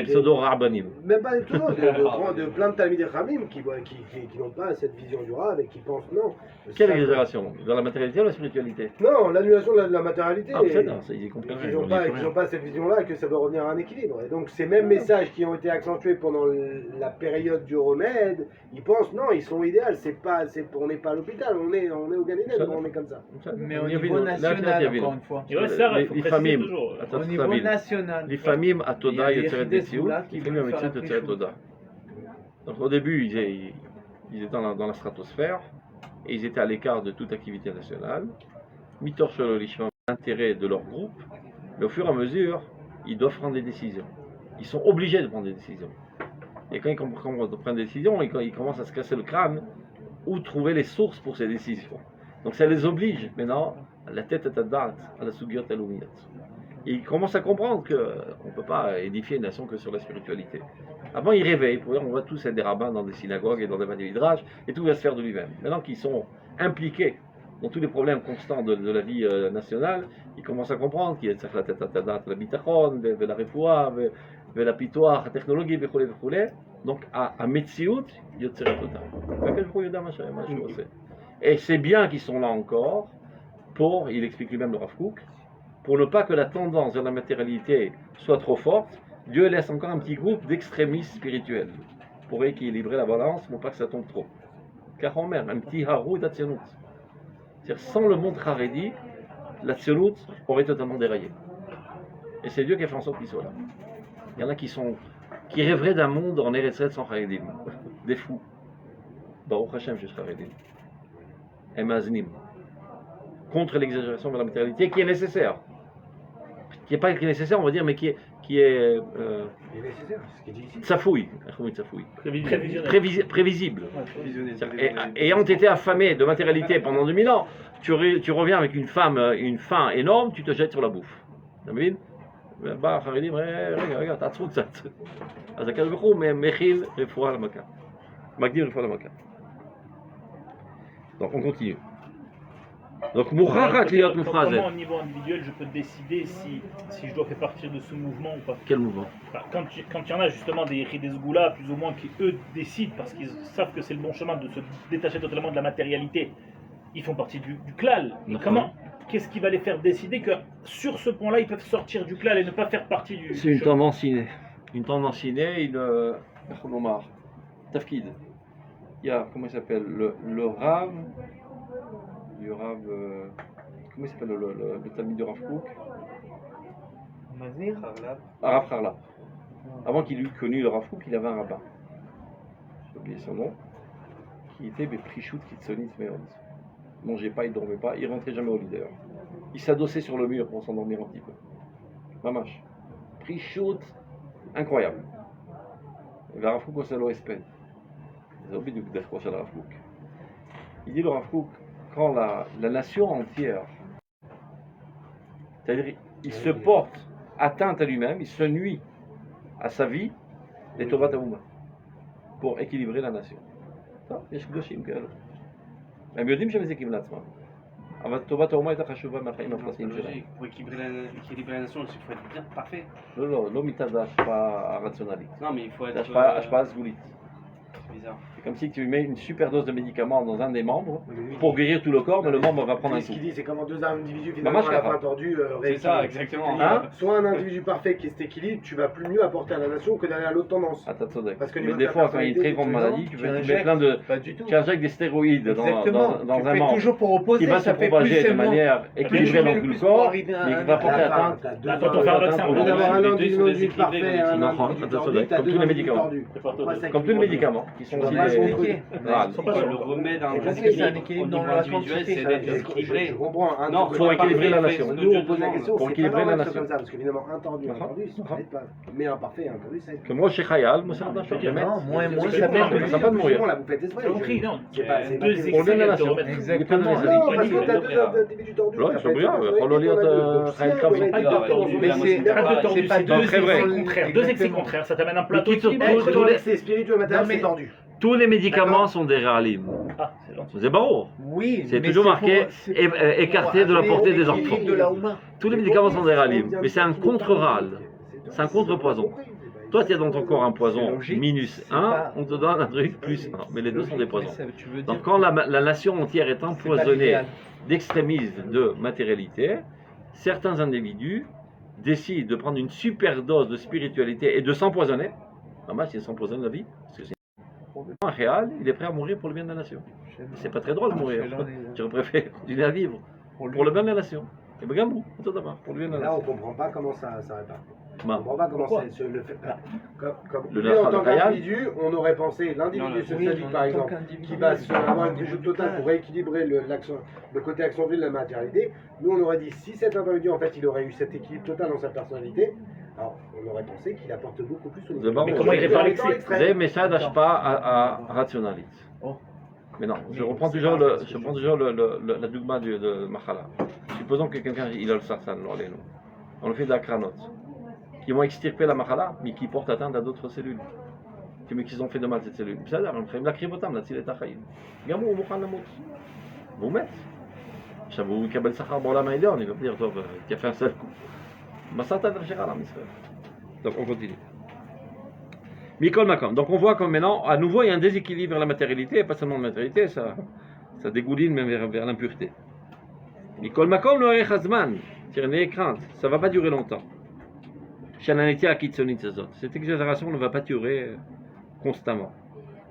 pseudo-Rabbanim. Même pas des pseudo, de plein de Talmidei Chachamim qui n'ont pas cette vision du Rav et qui pensent non. Quelle exagération? Dans la matérialité ou la spiritualité? Non, l'annulation de la matérialité. Ah, peut-être, non, ça, ils y comprennent Ils rien. n'ont pas cette vision-là que ça doit revenir à un équilibre. Et donc ces mêmes messages qui ont été accentués pendant la période du remède, ils pensent non, ils sont idéaux, on n'est pas à l'hôpital, on est au Gan Eden, on est comme ça. Mais au niveau national, encore une fois. Et ouais, ça, il faut préciser toujours. Au niveau national. לפעמים התודה Il y a יוצרת des מציאות, סגולה qui לפעמים veulent faire המציאות la יוצרת préchoute. תודה. Donc au début, ils étaient dans la stratosphère et ils étaient à l'écart de toute activité nationale. Mitor Shelo Lishma, l'intérêt de leur groupe, mais au fur et à mesure, ils doivent prendre des décisions. Ils sont obligés de prendre des décisions. Et quand ils commencent à prendre des décisions, ils commencent à se casser le crâne où trouver les sources pour ces décisions. Donc ça les oblige maintenant à la tête à date, à la sugyot alumiyat. Et ils commencent à comprendre qu'on ne peut pas édifier une nation que sur la spiritualité. Avant, ils rêvaient, on va tous être des rabbins dans des synagogues et dans des midrash, et tout va se faire de lui-même. Maintenant qu'ils sont impliqués dans tous les problèmes constants de la vie nationale, ils commencent à comprendre qu'il y a la tête à date, la bitachon, la refoua, la pitoah, la technologie, etc. Donc, à Metsiout, Yotzeret Oda. Et c'est bien qu'ils sont là encore pour, il explique lui-même le Rav Kook, pour ne pas que la tendance vers la matérialité soit trop forte, Dieu laisse encore un petit groupe d'extrémistes spirituels pour équilibrer la balance, pour pas que ça tombe trop. Car en même, un petit harou d'Atzionut. C'est-à-dire, sans le monde Haredi, l'Atzionut aurait totalement déraillé. Et c'est Dieu qui a fait en sorte qu'il soit là. Il y en a qui rêveraient d'un monde en Eretz sans Haredim. Des fous. Baruch Hashem, je suis Haredim. Emaznim. Contre l'exagération de la matérialité qui est nécessaire. Qui n'est pas nécessaire, on va dire, mais qui est Il est nécessaire, c'est ce qu'il dit ici. Tsafoui. Prévisionnel. Prévisible. Ayant été affamé de matérialité pendant 2000 ans, tu reviens avec une faim énorme, tu te jettes sur la bouffe. David, bah, regarde, t'as trop de ça. Azakal Bechou, mais Mechil, Refoua la Maka. Magdir, Refoua la Maka. Donc on continue. Donc Mourachat liot Moufrazet. Comment au niveau individuel je peux décider si je dois faire partie de ce mouvement ou pas? Quel mouvement? Quand il y en a justement des Sgoula plus ou moins qui eux décident parce qu'ils savent que c'est le bon chemin de se détacher totalement de la matérialité, ils font partie du klal. Et qu'est-ce qui va les faire décider que sur ce point-là ils peuvent sortir du klal et ne pas faire partie du C'est une chemin? tendance innée. Une tendance innée, Tafkid. Il y a, comment il s'appelle, le Rav, comment il s'appelle le Talmid du Rav Kook? Mazir, Rav Harlap. Avant qu'il eût connu le Rav Kook, il avait un rabbin. J'ai oublié son nom. Qui était Prichout Kitsonit Meod. Il mangeait pas, il dormait pas, il rentrait jamais au lit d'ailleurs. Il s'adossait sur le mur pour s'endormir un petit peu. Mamash. Prichout, incroyable. Le Rav Kook, c'est l'OSP. J'ai oublié de dire quoi c'est le Rav Kook. Il dit le Rav Kook, quand la nation entière, c'est-à-dire il se porte atteinte à lui-même, il se nuit à sa vie, les Tovat Aouma, pour équilibrer la nation. יש קדושים כאלו. הם יודעים שהם מזיקים לעצמם, אבל טובת האומה הייתה חשובה מהחיים Non, c'est הפרטיים pas שלהם. logique. Pour équilibrer la nation, il faut être bien parfait. לא מצד ההשפעה הרציונלית. Non, mais il faut être. זה השפעה סגולית. C'est bizarre. C'est comme si tu mets une super dose de médicaments dans un des membres pour guérir tout le corps, mais le membre va prendre un Ce coup. qu'il dit, c'est comment deux individus finalement Bah, à moi, la je fin tordus C'est réussissent. ça, exactement. Hein? Soit un individu parfait qui est cet équilibre, tu vas plus mieux apporter à la nation que d'aller à l'autre tendance. Ah, t'as tzodek. Parce que Mais niveau des de fois, la quand il y a une très grande personnalité, maladie, tu tu mets injectes, plein de. Pas du tout. Tu injectes des stéroïdes Exactement. dans Tu un fais membre toujours pour opposer, qui va se ça fait propager plus de et moins. manière équilibrée dans tout le corps, mais qui va porter atteinte. Attends, on va faire notre cerveau. Au lieu d'avoir un Les deux individu sont individu déséquilibrés, parfait, comme un Non, individu ça, tordu, ça, t'as comme deux tous les individus médicaments. tordus. C'est pas Pourquoi tordus. ça Comme tous les équilibre médicaments qui sont On va aussi pas se des- tromper. Voilà. Ils sont pas Le remède à un C'est un déséquilibre équilibre au dans niveau la individuel, quantité. c'est d'être équilibré. Je comprends. Un Non, truc faut parfait, équilibrer la parfait, nation. c'est ce que Nous, Dieu on pose la demande. question, Pour c'est équilibrer pas normal la que ce soit nation. comme ça, parce qu'évidemment, un tordu, ça aide pas. Mais un parfait, un tordu, ça aide. Comme moi, chez Khayal, moi, c'est un achat. Non, moins, C'est ça pas perd. normal. Ça va pas de mourir. On l'a vous faites exprès. J'ai compris, non. C'est pas- c'est pas- Deux c'est- Pour le bien de la excès de nation. remettre. Exactement. Non, parce que Ouais, t'as deux individus tordus. Ouais, t'as c'est pas bien, été faut le lire, personnel, Khalil il y en a Khabib. deux, Ah, tordus. Mais c'est Pas deux tordus, c'est pas c'est deux très vrai. excès contraires. Deux excès contraires, ça t'amène un plateau Mais qui te- équilibré. Être dans l'excès spirituel matériel, Non, mais- c'est tordu. Tous les médicaments D'accord. sont des Ralim. Ah, c'est gentil. C'est barreau. Oui, C'est mais toujours marqué pour- c'est écarté de la pour portée des l'équilibre enfants. de la Ouma. Tous les médicaments sont des Ralim, mais c'est un contre-ral. C'est un contre-poison. Toi, tu as dans ton corps un poison logique, minus c'est 1, pas- on te donne un truc plus 1. Mais les deux sont des poisons. Mais ça, tu veux dire Donc quand la nation entière est c'est pas empoisonnée l'idéal. d'extrémisme, de matérialité, certains individus décident de prendre une super dose de spiritualité et de s'empoisonner. Normal, c'est s'empoisonne la vie. Parce que c'est un réal, il est prêt à mourir pour le bien de la nation. C'est pas très drôle de mourir. J'aurais préféré continuer à vivre pour le bien de la nation. Et bien, Gambou, tout d'abord, pour le bien de la Là, on nation. comprend pas comment ça répare. On Bah, comprend pas comment Pourquoi c'est le fait. Comme Le lui, en Nahal tant Khayal. qu'individu, on aurait pensé Non, l'individu non, sadique par exemple, qui va avoir une déjoute totale pour rééquilibrer le côté action de la matérialité. Nous, on aurait dit si cet individu, en fait, il aurait eu cet équilibre total dans sa personnalité, alors on aurait pensé qu'il apporte beaucoup plus au C'est bon. Mais comment il répare l'excès זה מסעד השפעה הרציונלית. Oh. Mais non, je prends toujours la dogma de Machala. Supposons que quelqu'un il a le sarsan, on le fait d'akranot, qui vont extirper la Machala, mais qui portent atteinte à d'autres cellules. Qui ont fait de mal à cette cellule. בסדר, הם חייבים להקריב אותם, להציל את החיים. גם הוא מוכן למות. והוא מת. עכשיו הוא יקבל שכר בעולם העליון, il va dire, טוב, tu as fait un seul coup. מסרת את נפשך לעם ישראל. Donc on continue. Mikol Makom. Donc on voit comme maintenant, à nouveau, il y a un déséquilibre vers la matérialité, et pas seulement la matérialité, ça dégouline même vers l'impureté. Mikol Makom, le Arech Hazman, n'ayez crainte, ça ne va pas durer longtemps. Shananetia Akitsonit Zazot. Cette exagération ne va pas durer constamment.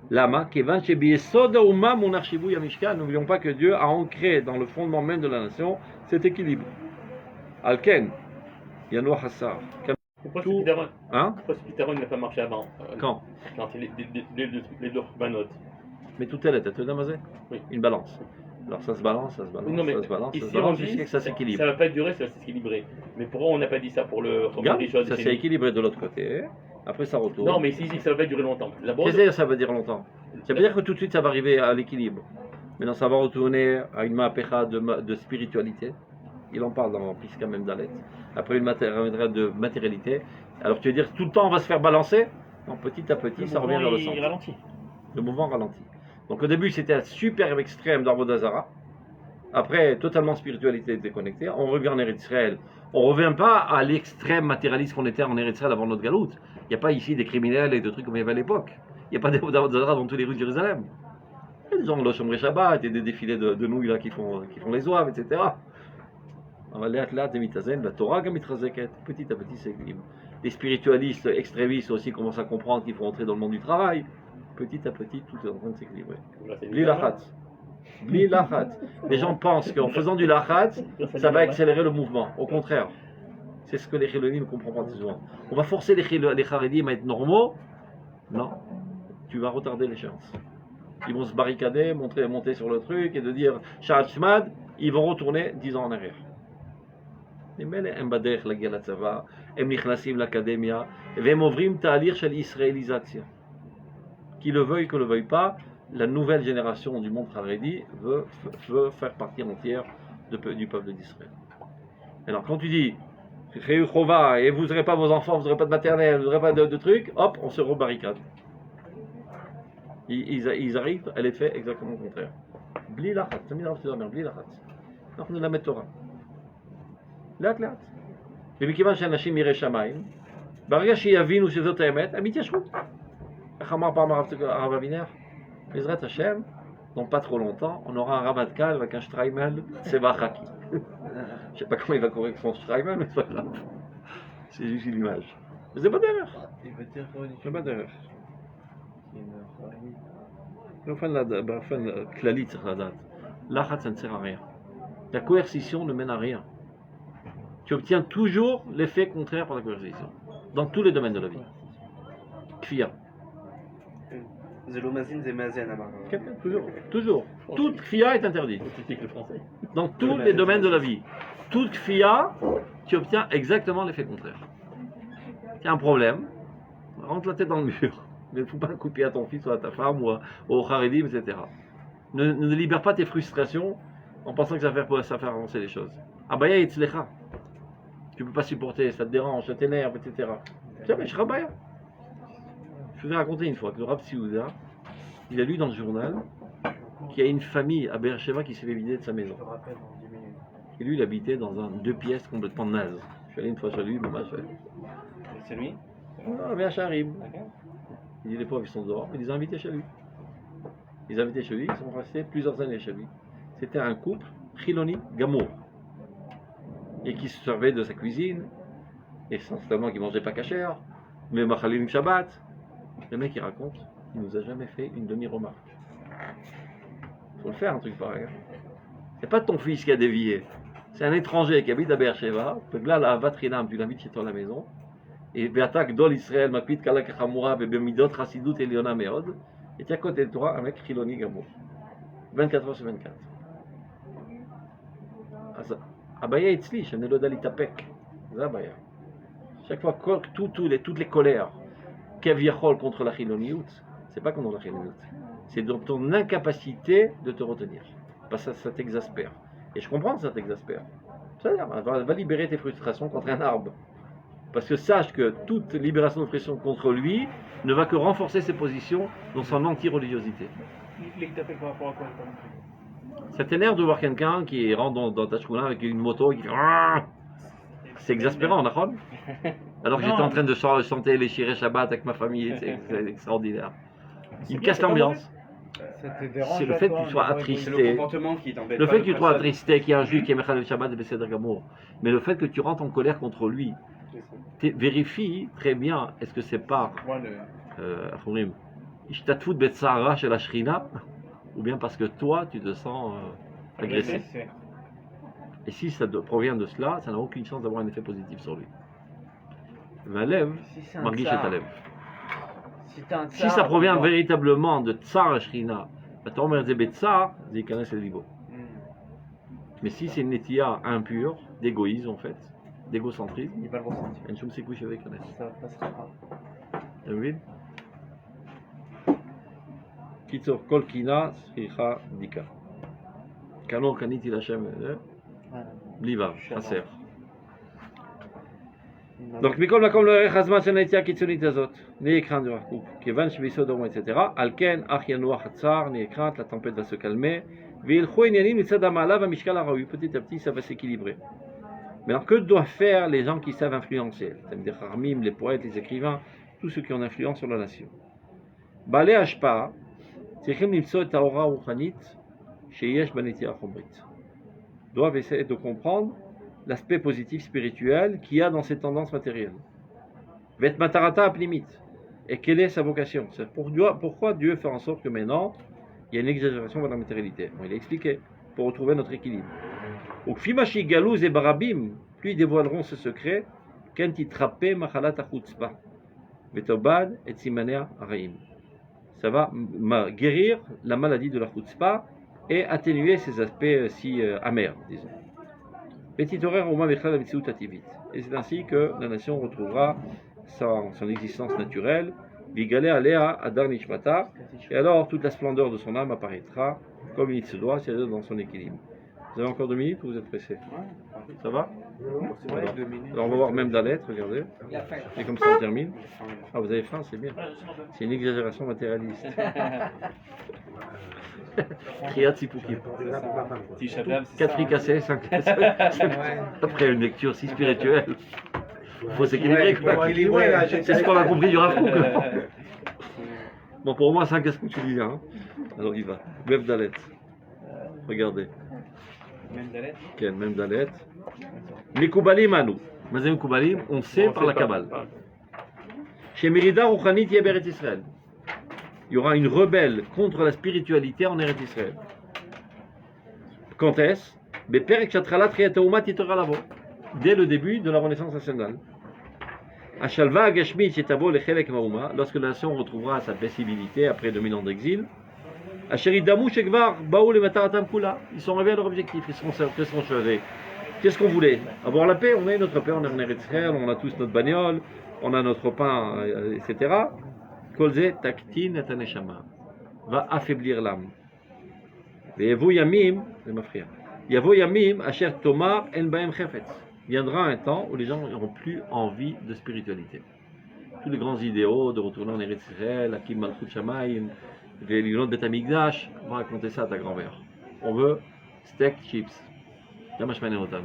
Lama, Kevan Shebiyesod Uma Monarchibu Yamishka, n'oublions pas que Dieu a ancré dans le fondement même de la nation cet équilibre. Alken, Yanoa Hassar. Pourquoi ce Tout- Pitaron Hein pourquoi ce Pitaron n'a pas marché avant Quand Quand les deux banotes. Mais tout est là, tu as damazé Oui. Une balance. Alors ça se balance, ça se balance, Non, mais ça se balance, ça ici se balance on dit jusqu'à ce que ça ça s'équilibre. va pas durer, ça va s'équilibrer. Mais pourquoi on n'a pas dit ça pour le Regarde, Richard ça s'est équilibré de l'autre côté, après ça retourne. Non, mais ici, ça va pas durer longtemps. La Qu'est-ce que ça veut dire longtemps? Ça veut dire que tout de suite ça va arriver à l'équilibre. Maintenant ça va retourner à une ma'apecha de spiritualité. Il en parle dans Pisca même d'Alet. Après une de matérialité. Alors tu veux dire tout le temps on va se faire balancer? Non, petit à petit ça revient vers le centre. Il ralentit. Le mouvement ralentit. Donc au début c'était un super extrême d'Arvodazara. Après, totalement spiritualité déconnectée. On revient en Eretz Israël. On ne revient pas à l'extrême matérialiste qu'on était en Eretz Israël avant notre galoute. Il n'y a pas ici des criminels et des trucs comme il y avait à l'époque. Il n'y a pas d'Arvodazara dans toutes les rues de Jérusalem. Il y a des gens de l'Oshomrei Shabbat et des défilés de nouilles là qui font les oeuvres, etc. On va aller là, la Torah, petit à petit, c'est équilibre. Les spiritualistes extrémistes aussi commencent à comprendre qu'il faut entrer dans le monde du travail. Petit à petit, tout est en train de s'équilibrer. Bli lachat. Bli lachat. Les gens pensent qu'en faisant du lachat, ça va accélérer le mouvement. Au contraire. C'est ce que les Chilonim ne comprennent pas souvent. On va forcer les Haredim à être normaux. Non. Tu vas retarder l'échéance. Ils vont se barricader, monter sur le truc et de dire Sha'at Shmad, ils vont retourner 10 ans en arrière. הם בדרך להגיע לצבא, הם נכנסים לאקדמיה, והם עוברים תהליך של ישראליזציה. Qui le veuille, que le veuille pas, la nouvelle génération du monde Haredi veut faire partie entière du peuple d'Israël. Alors quand tu dis Chayou Chova, et vous n'aurez pas vos enfants, vous n'aurez pas de maternelle, vous n'aurez pas de trucs, hop, on se rebarricade. Ils arrivent à l'effet exactement contraire. Bli lachat, bli lachat. אנחנו נלמד תורה. לאט לאט. ומכיוון שאנשים יראי שמיים, ברגע שיבינו שזאת האמת, הם יתיישרו. איך אמר פעם הרב אבינר? בעזרת השם, dans pas trop longtemps, on aura un Ramatkal avec un Streimel, Tseva Khaki. Je sais pas comment il va courir avec son Streimel, mais c'est pas grave. C'est juste une image. Mais c'est pas derrière. C'est pas derrière. באופן כללי צריך לדעת, לחץ ne sert à rien. La coercition ne mène à rien. Tu obtiens toujours l'effet contraire par la coercition, dans tous les domaines de la vie. Kfia. Zelomazine, Zemazine, Toujours, toujours. Toute kfia est interdite. C'est que le français. Dans tous les domaines de la vie. Toute kfia, tu obtiens exactement l'effet contraire. Tu as un problème, rentre la tête dans le mur. Ne fous pas un coup de pied à ton fils ou à ta femme ou au Haredim, etc. Ne libère pas tes frustrations en pensant que ça va faire avancer les choses. Abaya et tzlecha. Tu ne peux pas supporter, ça te dérange, ça t'énerve, etc. Jamais, je rabaya. Je vous ai raconté une fois que le Rav Siouda, il a lu dans le journal qu'il y a une famille à Beersheba qui s'est fait vider de sa maison. Et lui, il habitait dans un 2 pièces complètement naze. Je suis allé une fois chez lui, maman, C'est lui? Ah, bien Charim. Il dit les pauvres ils sont dehors, il les a invités chez lui. Ils ont invités chez lui, ils sont restés plusieurs années chez lui. C'était un couple, Chiloni Gamour, et qui se servait de sa cuisine, et seulement qui ne mangeait pas cachère, mais Machalim Shabbat. Le mec il raconte, il nous a jamais fait une demi-remarque. Faut le faire un truc pareil. C'est pas ton fils qui a dévié, c'est un étranger qui habite à Beersheba, là la Vatrinam, tu l'invites chez toi à la maison. Et Beata Gdol Israël Makpid Kalak Chamura Bemidot Chasidut Eliona Meod. Et tu as à côté de toi un mec Chiloni Gamour. 24 heures sur 24. Abaya Itzli, je ne le dali tapek. C'est Abaya. Chaque fois que toutes les colères Keviachol contre la Chiloniout, c'est pas contre la Chiloniout. C'est dans ton incapacité de te retenir. Parce que ça t'exaspère. Et je comprends que ça t'exaspère. C'est-à-dire, va libérer tes frustrations contre un arbre. Parce que sache que toute libération de pression contre lui ne va que renforcer ses positions dans son anti-religiosité. Les tapés par rapport à quoi, j'ai pas compris. Ça t'énerve de voir quelqu'un qui rentre dans ta chouna avec une moto et qui fait ah. C'est exaspérant, d'accord? Alors que j'étais en train de chanter les Shiré Shabbat avec ma famille, c'est extraordinaire. Il me casse l'ambiance. C'est le fait que tu sois C'est le attristé. comportement qui t'embête. Le pas fait de que tu sois personne. attristé, qu'il y a un juif qui est Mechal Shabbat et Besséder Gamour, mais le fait que tu rentres en colère contre lui, vérifie très bien, est-ce que c'est pas Ishtatfut Betsara chez la Shrina, ou bien parce que toi tu te sens agressé. Et si ça provient de cela, ça n'a aucune chance d'avoir un effet positif sur lui. Valev, Margish et Talev. Si ça provient véritablement de Tsar Shrina, mais si c'est une netia impure, d'égoïsme en fait, d'égocentrisme, Il va le ressentir. אין שום סיכוי שזה ייכנס. Ça passera pas. אתה מבין? קיצור, כל קינה צריכה בדיקה. כלומר, קניתי לשם בלי וו, חסר. Donc, מכל מקום לא יארך הזמן של הנטייה הקיצונית הזאת. נהיה קרן du הרב כיוון שביסוד אורו, etc. על כן, אך ינוח הצער, נהיה קרן, la tempête va se calmer, וילכו עניינים מצד המעלה והמשקל הראוי. Petit à petit, ça va s'équilibrer. Mais alors, que doivent faire les gens qui savent influencer? C'est-à-dire les Harmim, les poètes, les écrivains, tous ceux qui ont influence sur la nation. Balé Ashpa, צריכים למצוא את האורה הרוחנית שיש בנטייה החומרית. Doivent essayer de comprendre l'aspect positif spirituel qu'il y a dans ces tendances matérielles. Vet matarata apnimit. Et quelle est sa vocation? C'est pourquoi Dieu fait en sorte que maintenant, il y a une exagération dans la matérialité. Bon, il a expliqué, pour retrouver notre équilibre. Ou Fimashi Galouz et Barabim, plus ils dévoileront ce secret, quand ils trappent Machalat Achutzpa, Vetobad et Simanea Araim. Ça va guérir la maladie de la Chutzpa et atténuer ses aspects si amers, disons. Petit horaire au Mavechal Amitziut Ativit. Et c'est ainsi que la nation retrouvera son existence naturelle, Vigale Alea Adar Nishmata, et alors toute la splendeur de son âme apparaîtra comme il se doit, c'est-à-dire dans son équilibre. Vous avez encore 2 minutes ou vous êtes pressé? Ça va? Ouais, 2 minutes. Alors on va voir même la lettre, regardez. Et comme ça on termine. Ah, vous avez faim, c'est bien. C'est une exagération matérialiste. Kriyat Sipukim. C'est là pour ma femme, quoi. Tisha B'Av, c'est 4 ça, fricassés, 5 Après une lecture si spirituelle, il faut s'équilibrer. Ouais, quoi. équilibrer, là, C'est ce qu'on a compris du Rav Kook. Bon, pour moi, 5, qu'est-ce que tu dis hein? Alors, il va. Mev Dalet. Regardez. Même Dalet. Quel même Dalet. Mikubalim Anou. Mazem Mikubalim, on sait par la Kabbale. Chez Merida Rouchanit Yeberet Israël. Il y aura une rebelle contre la spiritualité en Eretz Israël. Quand est-ce? Dès le début de la Renaissance nationale. Lorsque la nation retrouvera sa paisibilité après 2000 ans d'exil. Ils sont arrivés à leur objectif, ils seront choisis. Qu'est-ce qu'on voulait? Avoir la paix, on a notre paix, on est en Eretz Israël, on a tous notre bagnole, on a notre pain, etc. Kolze taktin et aneshama va affaiblir l'âme. Yavo yamim, c'est ma frère. Yavo yamim asher tomar en baem chefetz. Viendra un temps où les gens n'auront plus envie de spiritualité. Tous les grands idéaux de retourner en Eretz Israël, Akim Malchut Shamayim, les lions de Bet Hamikdash, vont raconter ça à ta grand-mère. On veut steak chips. Yamash maneotam.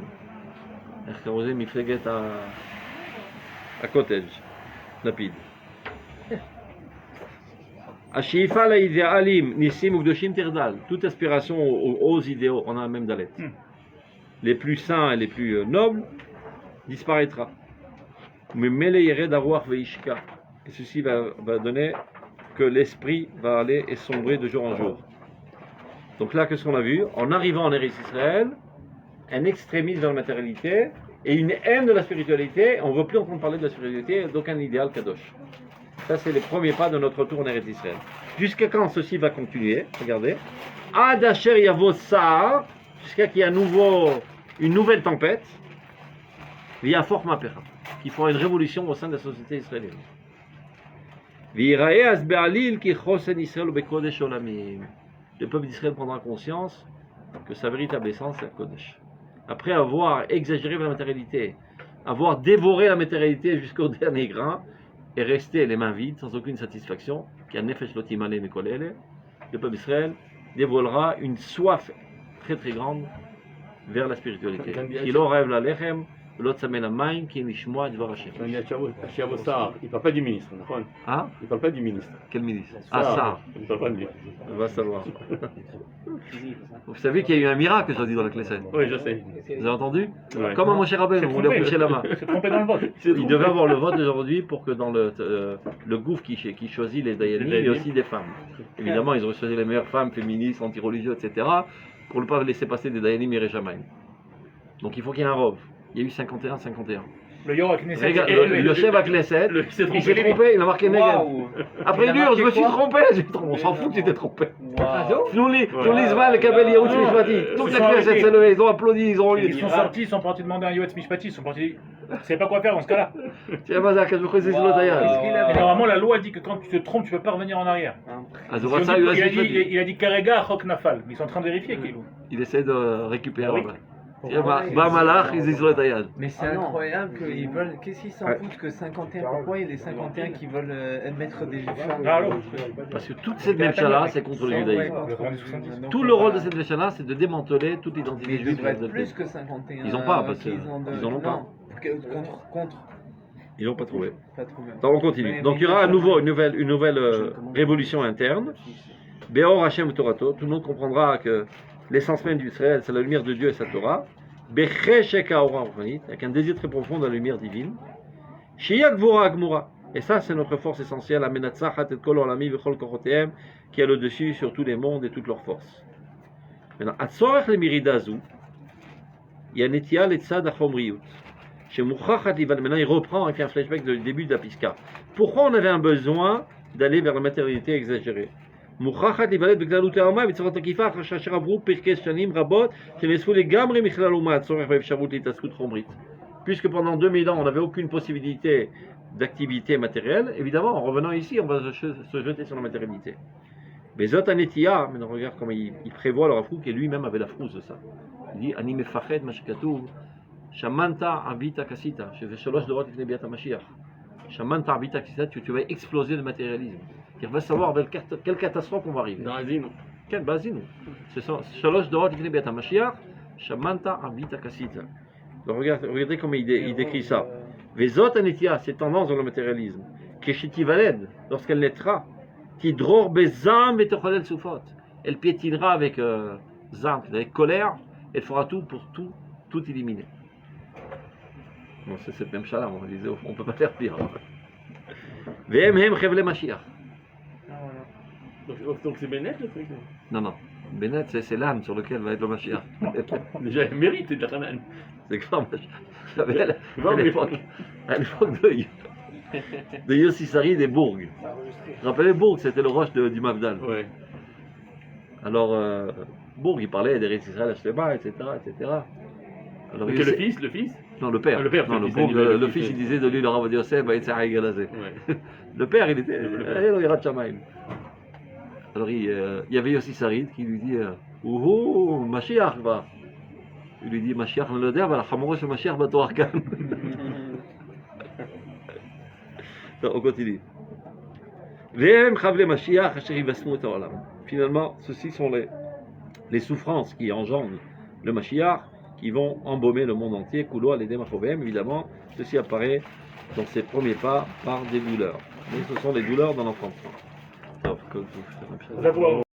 Erkarozé mifleget à cottage. Lapide. Ashifa la idéalim nisim ugdoshim tirdal. Toute aspiration aux idéaux, on a même Dalet. Les plus saints et les plus nobles disparaîtra. Mais mele yered arwach veishka. Et ceci va donner que l'esprit va aller et sombrer de jour en jour. Donc là, qu'est-ce qu'on a vu? En arrivant en Eretz Israël, un extrémisme dans la matérialité et une haine de la spiritualité. On ne veut plus entendre parler de la spiritualité d'aucun idéal kadosh. Ça, c'est les premiers pas de notre retour en Eretz Israël. Jusqu'à quand ceci va continuer? Regardez. Ad asher yavo sa'ar, jusqu'à qu'il y ait une nouvelle tempête, via forma pecha, qui fera une révolution au sein de la société israélienne. V'yirae az be'alil ki chosen Israël bekodesh olamim. Le peuple d'Israël prendra conscience que sa véritable essence, c'est la Kodesh. Après avoir exagéré la matérialité, avoir dévoré la matérialité jusqu'au dernier grain, et rester les mains vides, sans aucune satisfaction, le peuple d'Israël dévoilera une soif très très grande vers la spiritualité. Il rêve la lechem, l'autre s'amène à main, qui est nishmoa dvar Hashem. Il ne parle pas du ministre. Hein? Il ne parle pas du ministre. Quel ministre? Ah, ça. Il ne parle pas de lui. On va savoir. Vous savez qu'il y a eu un miracle aujourd'hui dans la Knesset. Oui, je sais. Vous avez entendu? Ouais. Comment mon cher Rabbeinu, on lui a touché la main. C'est trompé dans le vote. Il devait avoir le vote aujourd'hui pour que dans le gouffre qui choisit les dayanim, il y ait aussi des femmes. Évidemment, ils ont choisi les meilleures femmes féministes, anti-religieuses, etc. pour ne pas laisser passer des dayanim Yerushalayim. Donc il faut qu'il y ait un rov. Il y a eu 51-51. Le York Knesset. Regarde, le chef à Knesset, il s'est trompé, il a marqué Neged. Après il dit, je me suis trompé. On s'en fout que tu t'es trompé. Tout l'Israël, le Kabel Yehoutz Mishpati, toute la Knesset s'est levée, ils ont applaudi, ils ont eu. Ils sont sortis, ils sont partis demander un Yoetz Mishpati, ils sont partis. Ils ne savaient pas quoi faire dans ce cas-là. C'est bazar, qu'est-ce que je faisais sur le taillage. Et normalement, la loi dit que quand tu te trompes, tu ne peux pas revenir en arrière. Il a dit Karega, Chok Nafal. Ils sont en train de vérifier. Il essaie de récupérer. Oui. Malach, ils disent le taillage. Mais c'est incroyable qu'ils veulent. Qu'est-ce qu'ils s'en foutent que 51? Pourquoi il y a les 51 qui veulent mettre des femmes? Parce que toute cette mécha-là, c'est contre le judaïsme. Tout le rôle de cette mécha-là, c'est de démanteler toute l'identité Il juive. devrait être plus que 51. Ils n'ont pas, parce qu'ils n'en ont pas. Contre. Ils n'ont pas trouvé. Pas trouvé. Donc on continue. Donc il y aura à nouveau une nouvelle révolution interne. Beor Hashem Torato. Tout le monde comprendra que l'essence même d'Israël, c'est la lumière de Dieu et sa Torah. Avec un désir très profond de la lumière divine. Et ça, c'est notre force essentielle, qui a le dessus sur tous les mondes et toutes leurs forces. Maintenant, il y a Netia Letzad Achomriut. Maintenant, il reprend et fait un flashback du début de la Piska. Pourquoi on avait un besoin d'aller vers la matérialité exagérée? Puisque pendant 2000 ans, on n'avait aucune possibilité d'activité matérielle, évidemment, en revenant ici, on va se jeter sur la matérialité. Mais Zotanetia, maintenant regarde comment il prévoit le Rav Kook, et lui-même avait la frousse de ça. Il dit Ani mefached mashkatuv, shamanta abita kasita, je vais shalosh dorot ifnei biat hamashiach. Shamanta abita kasita, tu vas exploser le matérialisme. Il va savoir vers quelle catastrophe on va arriver. Dans Asie, non. כן, באזינו. שלוש דורות לפני ביאת המשיח, שמנת עבית כסית. Regardez comment il décrit ça. Vezot anitia, cette tendance dans le matérialisme. Keshitivaled, lorsqu'elle naîtra, tidror bezam et tocholel soufot. Elle piétinera avec zam, avec colère, elle fera tout pour tout éliminer. Bon, c'est cette même chala, on disait, on peut pas faire pire. Vem hem chevle Mashiach. Donc c'est Bennett le truc. Non. Bennett, c'est l'âne sur lequel va être le Mashiach. Déjà, il mérite de la Hanan. C'est grand. À l'époque de Yossi Sari des Bourg. Rappelez Bourg, c'était le roche du Mavdal. Ouais. Alors, Bourg, il parlait des Israël Hashlema, etc. Alors, Donc, le fils Non, le père. Ah, le père, Non, c'est le le Bourg, fils, le fils, il disait de lui, le Rav Yosef, Ouais. le père, il était. Il ira Shamaim. Alors, il y avait Yossi Sarid qui lui dit Ouhou, Mashiach va. Il lui dit Mashiach ne le dit, la Hamorosh Mashiach va toi Arkan. On continue. Finalement, ceci sont les souffrances qui engendrent le Mashiach, qui vont embaumer le monde entier. Koulo aledem achobem, évidemment, ceci apparaît dans ses premiers pas par des douleurs. Mais ce sont des douleurs dans l'enfantement.